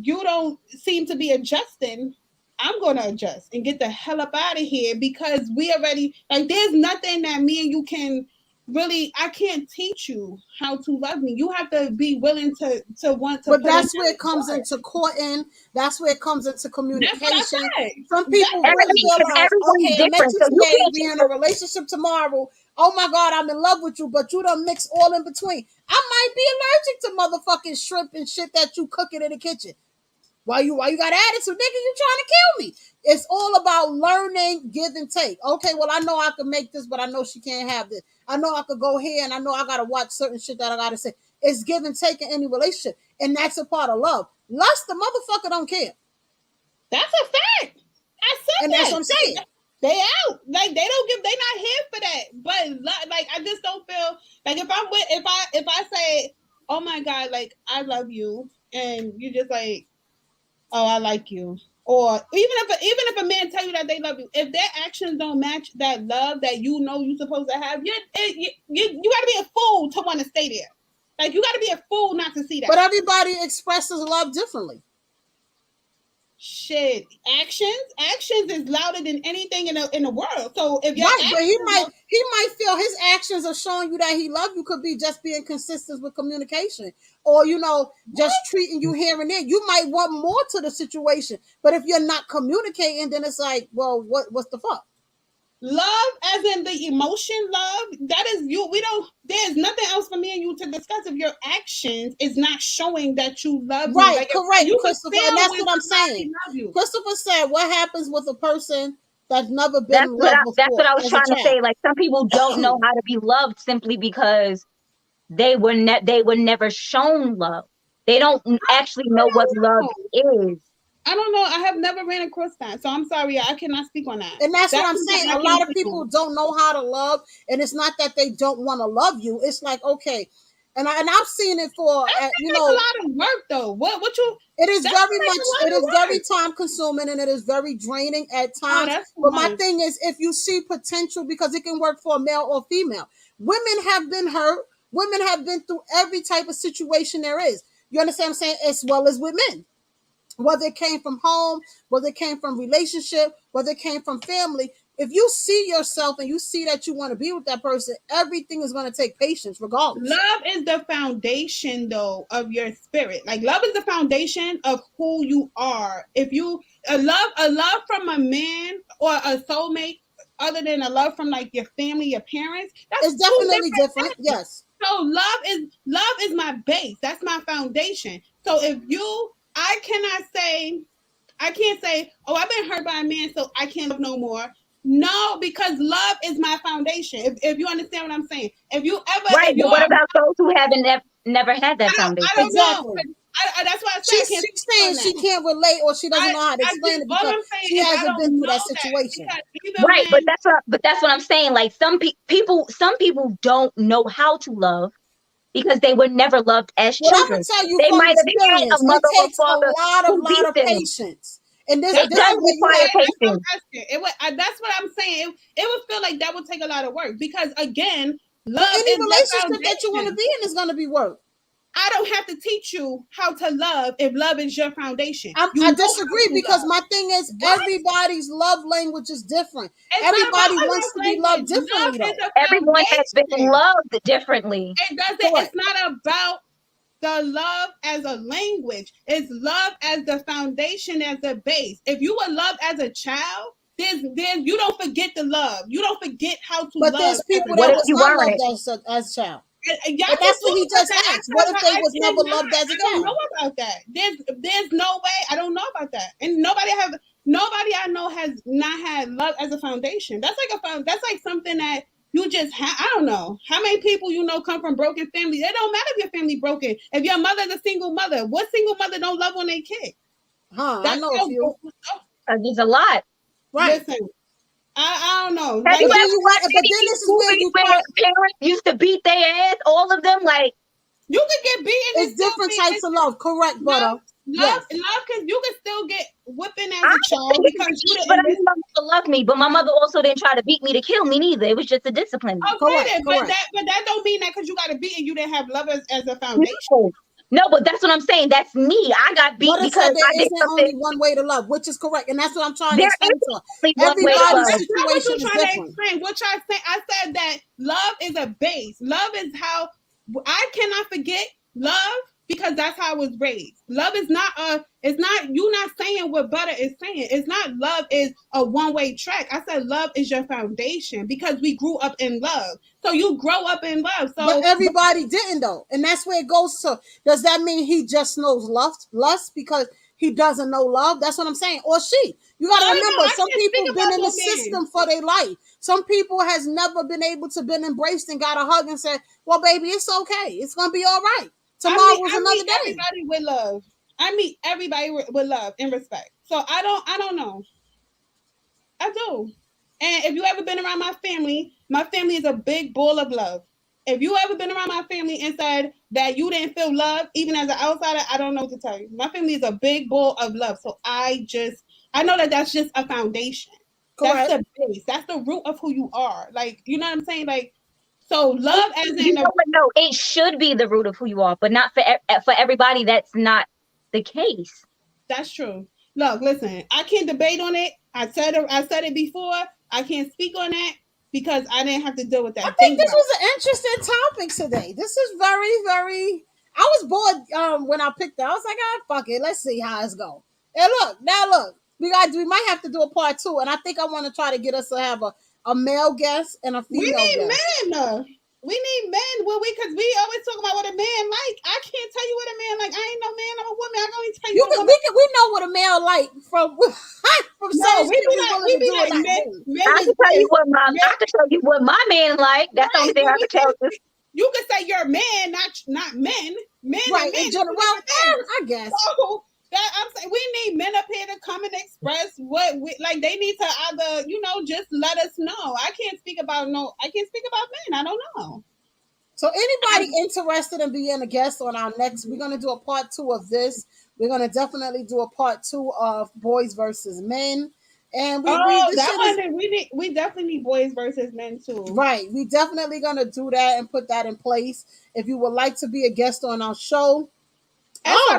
you don't seem to be adjusting, I'm going to adjust and get the hell up out of here because we already, like, there's nothing that me and you can really, I can't teach you how to love me. You have to be willing to want to. But that's where it comes into courting. That's where it comes into communication. Some people really realize, okay, I met you today, we in a relationship tomorrow. Oh my God, I'm in love with you, but you done mix all in between. I might be allergic to motherfucking shrimp and shit that you cooking in the kitchen. Why you got attitude, nigga? You trying to kill me? It's all about learning, give and take. Okay, well, I know I can make this, but I know she can't have this. I know I could go here, and I know I gotta watch certain shit that I gotta say. It's give and take in any relationship, and that's a part of love. Lust, the motherfucker don't care. That's a fact. I said and that. That's what I'm saying. They out. Like they don't give. They not here for that. But like I just don't feel like if I'm with if I say, oh my God, like I love you, and you just like, oh, I like you. Or even if a man tell you that they love you, if their actions don't match that love that you know you're supposed to have, you got to be a fool to want to stay there. Like you got to be a fool not to see that. But everybody expresses love differently. Shit, actions is louder than anything in the world. So if you're right, but he might feel his actions are showing you that he loves you could be just being consistent with communication, or just treating you here and there. You might want more to the situation, but if you're not communicating, then it's like, well, what's the fuck? Love, as in the emotion, love, that is you. There's nothing else for me and you to discuss if your actions is not showing that you love me. Right, like, correct, Christopher. And that's what I'm saying. Christopher said, what happens with a person that's never been in love before? That's what I was trying to say. Like, some people don't know how to be loved simply because they were never shown love. They don't actually know what love is. I don't know. I have never ran across that. So I'm sorry. I cannot speak on that. And that's what I'm saying. A lot of people don't know how to love. And it's not that they don't want to love you. It's like, okay. And I've seen it for, a lot of work though. What you? It is very time consuming and it is very draining at times. But my thing is, if you see potential, because it can work for a male or female. Women have been hurt. Women have been through every type of situation there is. You understand what I'm saying? As well as with men. Whether it came from home, whether it came from relationship, whether it came from family, if you see yourself and you see that you want to be with that person, everything is going to take patience regardless. Love is the foundation, though, of your spirit. Like, love is the foundation of who you are. If you a love from a man or a soulmate, other than a love from like your family, your parents, that's definitely different. Yes. So love is my base. That's my foundation. So if I can't say, oh, I've been hurt by a man, so I can't love no more. No, because love is my foundation. If you understand what I'm saying. If you ever... Right, but what about those who haven't never had that foundation? I don't know. That's why I said she's saying she can't relate or she doesn't know how to explain it because she hasn't been through that situation. Right, but that's what I'm saying. Like some people don't know how to love. Because they were never loved as children. They might have had a mother or father who beat them. Patience. And this does require patience. That's what I'm saying. It would feel like that would take a lot of work because again, love any relationship that you want to be in is going to be work. I don't have to teach you how to love if love is your foundation. I disagree because my thing is everybody's love language is different. Everybody wants to be loved differently. Everyone has been loved differently. It's not about the love as a language. It's love as the foundation, as a base. If you were loved as a child, then you don't forget the love. You don't forget how to love. But there's people that was not loved as a child. But that's what he just asked. What if they was never loved as a child? I don't know about that. There's no way. I don't know about that. And nobody I know has not had love as a foundation. That's like something that you just have. I don't know how many people come from broken families. It don't matter if your family broken. If your mother's a single mother, what single mother don't love on their kid? I know a few. There's a lot. Right. Listen, I don't know. Have you ever but then this is where parents used to beat their ass, all of them, like you could get beaten. It's different types of love, correct, butter. Love, because you can still get whipping as a child because you didn't. But my mother loved me, but my mother also didn't try to beat me to kill me neither. It was just a discipline. Okay, correct. But that don't mean that because you got to beat and you didn't have love as a foundation. No, but that's what I'm saying. That's me. I got beat because there I did isn't something. only one way to love, which is correct, and that's what I'm trying to There explain to her. is only one way to Everybody's love. That's not what situation you're is trying to different. explain. What y'all saying? I said that love is a base. Love is how I cannot forget love because that's how I was raised. Love is not it's not you not saying what Butter is saying. It's not love is a one-way track. I said love is your foundation because we grew up in love. So you grow up in love. So But everybody didn't though. And that's where it goes to. Does that mean he just knows lust because he doesn't know love? That's what I'm saying. Or she. You gotta remember, some people been in the system for their life. Some people has never been able to been embraced and got a hug and said, well, baby, it's okay. It's gonna be all right. Tomorrow was another day. Everybody with love. I meet everybody with love and respect. So I don't know. I do. And if you ever been around my family is a big ball of love. If you ever been around my family and said that you didn't feel love, even as an outsider, I don't know what to tell you. My family is a big ball of love. So I know that that's just a foundation. Correct. That's the base. That's the root of who you are. Like, you know what I'm saying? like. So love as in no, it should be the root of who you are, but not for everybody. That's not the case. That's true. Look, listen, I can't debate on it. I said it before. I can't speak on that because I didn't have to deal with that. I think this was an interesting topic today. This is very, very. I was bored when I picked it. I was like, fuck it. Let's see how it's going. And look, we might have to do a part 2, and I think I want to try to get us to have a male guest and a female guest. We need men. We need men. Well, because we always talk about what a man like. I can't tell you what a man like. I ain't no man. I'm a woman. I can only tell you. We know what a male like from saying men. I can tell you what my man like. That's the only thing I can tell you. You can say you're a man, not men. Men, right? Men, in general, well, I guess. So, I'm saying we need men up here to come and express what they need to either, just let us know. I can't speak about men. I don't know. So anybody interested in being a guest on our next, we're going to do a part 2 of this. We're going to definitely do a part 2 of boys versus men. And we definitely need boys versus men too. Right. We definitely going to do that and put that in place. If you would like to be a guest on our show,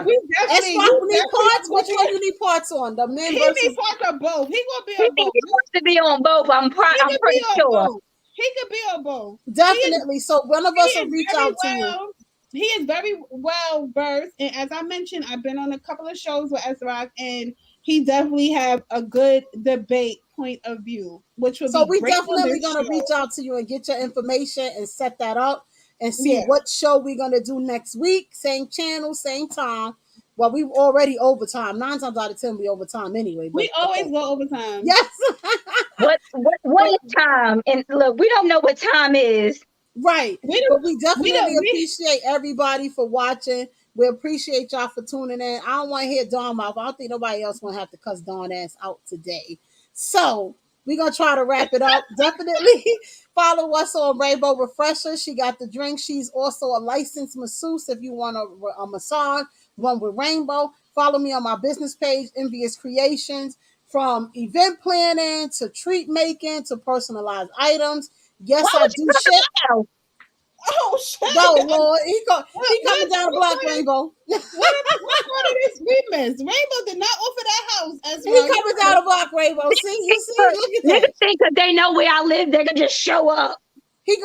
we definitely need parts. Which one you need parts on? The men he versus. He need parts of both. He gonna be on both. He wants to be on both. I'm pretty sure. He could be on both. Definitely. So one of us will reach out to you. He is very well versed, and as I mentioned, I've been on a couple of shows with S-Rock, and he definitely have a good debate point of view, which would be we definitely gonna reach out to you and get your information and set that up. And see what show we're going to do next week. Same channel, same time. Well, we already overtime. 9 times out of 10, we overtime anyway. We always go overtime. Yes. What is time? And look, we don't know what time is. Right. But we definitely appreciate everybody for watching. We appreciate y'all for tuning in. I don't want to hear Dawn mouth. I don't think nobody else want to have to cuss Dawn ass out today. So we're going to try to wrap it up. Definitely follow us on Rainbow Refresher. She got the drink. She's also a licensed masseuse if you want a massage, one with Rainbow. Follow me on my business page, Envious Creations. From event planning to treat making to personalized items. Yes, I do shit. Oh shit! No, Lord, he coming down the block, Rainbow. What part of this remix? Rainbow did not offer that house as he coming down the block, Rainbow. See, you see, look at that. Think because they know where I live, they can just show up. He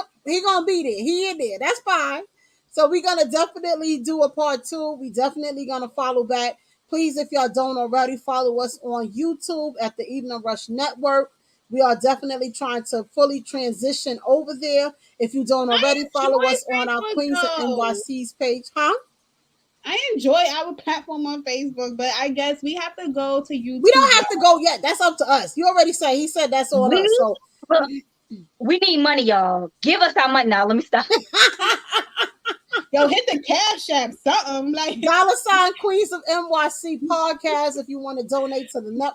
gonna be there. He in there. That's fine. So we're gonna definitely do a part 2. We definitely gonna follow back. Please, if y'all don't already, follow us on YouTube at the Evening Rush Network. We are definitely trying to fully transition over there. If you don't already, follow us on our Queens of NYC's page. Huh? I enjoy our platform on Facebook, but I guess we have to go to YouTube. We don't have to go yet. That's up to us. You already said. He said that's on us. So we need money, y'all. Give us our money now. Let me stop. Yo, hit the Cash App, something like $ Queens of NYC podcast. If you want to donate to the net,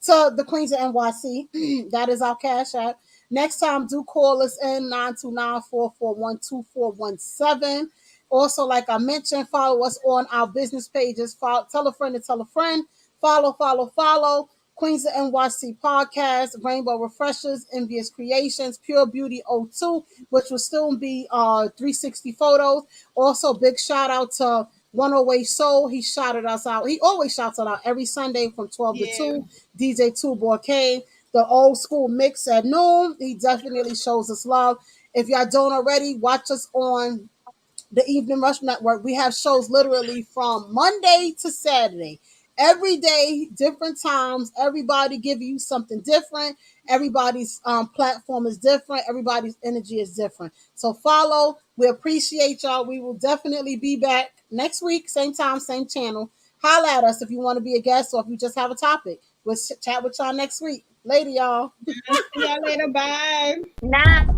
to the Queens of NYC, that is our Cash App. Next time, do call us in 929-441-2417. Also, like I mentioned, follow us on our business pages. Tell a friend to tell a friend. Follow. Queens of NYC podcast, Rainbow Refreshers, Envious Creations, Pure Beauty 02, which will still be 360 photos. Also, big shout out to 108 Soul, he shouted us out. He always shouts us out every Sunday from 12 to 2. DJ 2 Borcade, the old school mix at noon. He definitely shows us love. If y'all don't already, watch us on the Evening Rush Network. We have shows literally from Monday to Saturday. Every day, different times. Everybody give you something different. Everybody's platform is different. Everybody's energy is different. So follow. We appreciate y'all. We will definitely be back next week, same time, same channel. Holla at us if you want to be a guest or if you just have a topic. We'll chat with y'all next week. Later, y'all. See y'all later. Bye. Nah.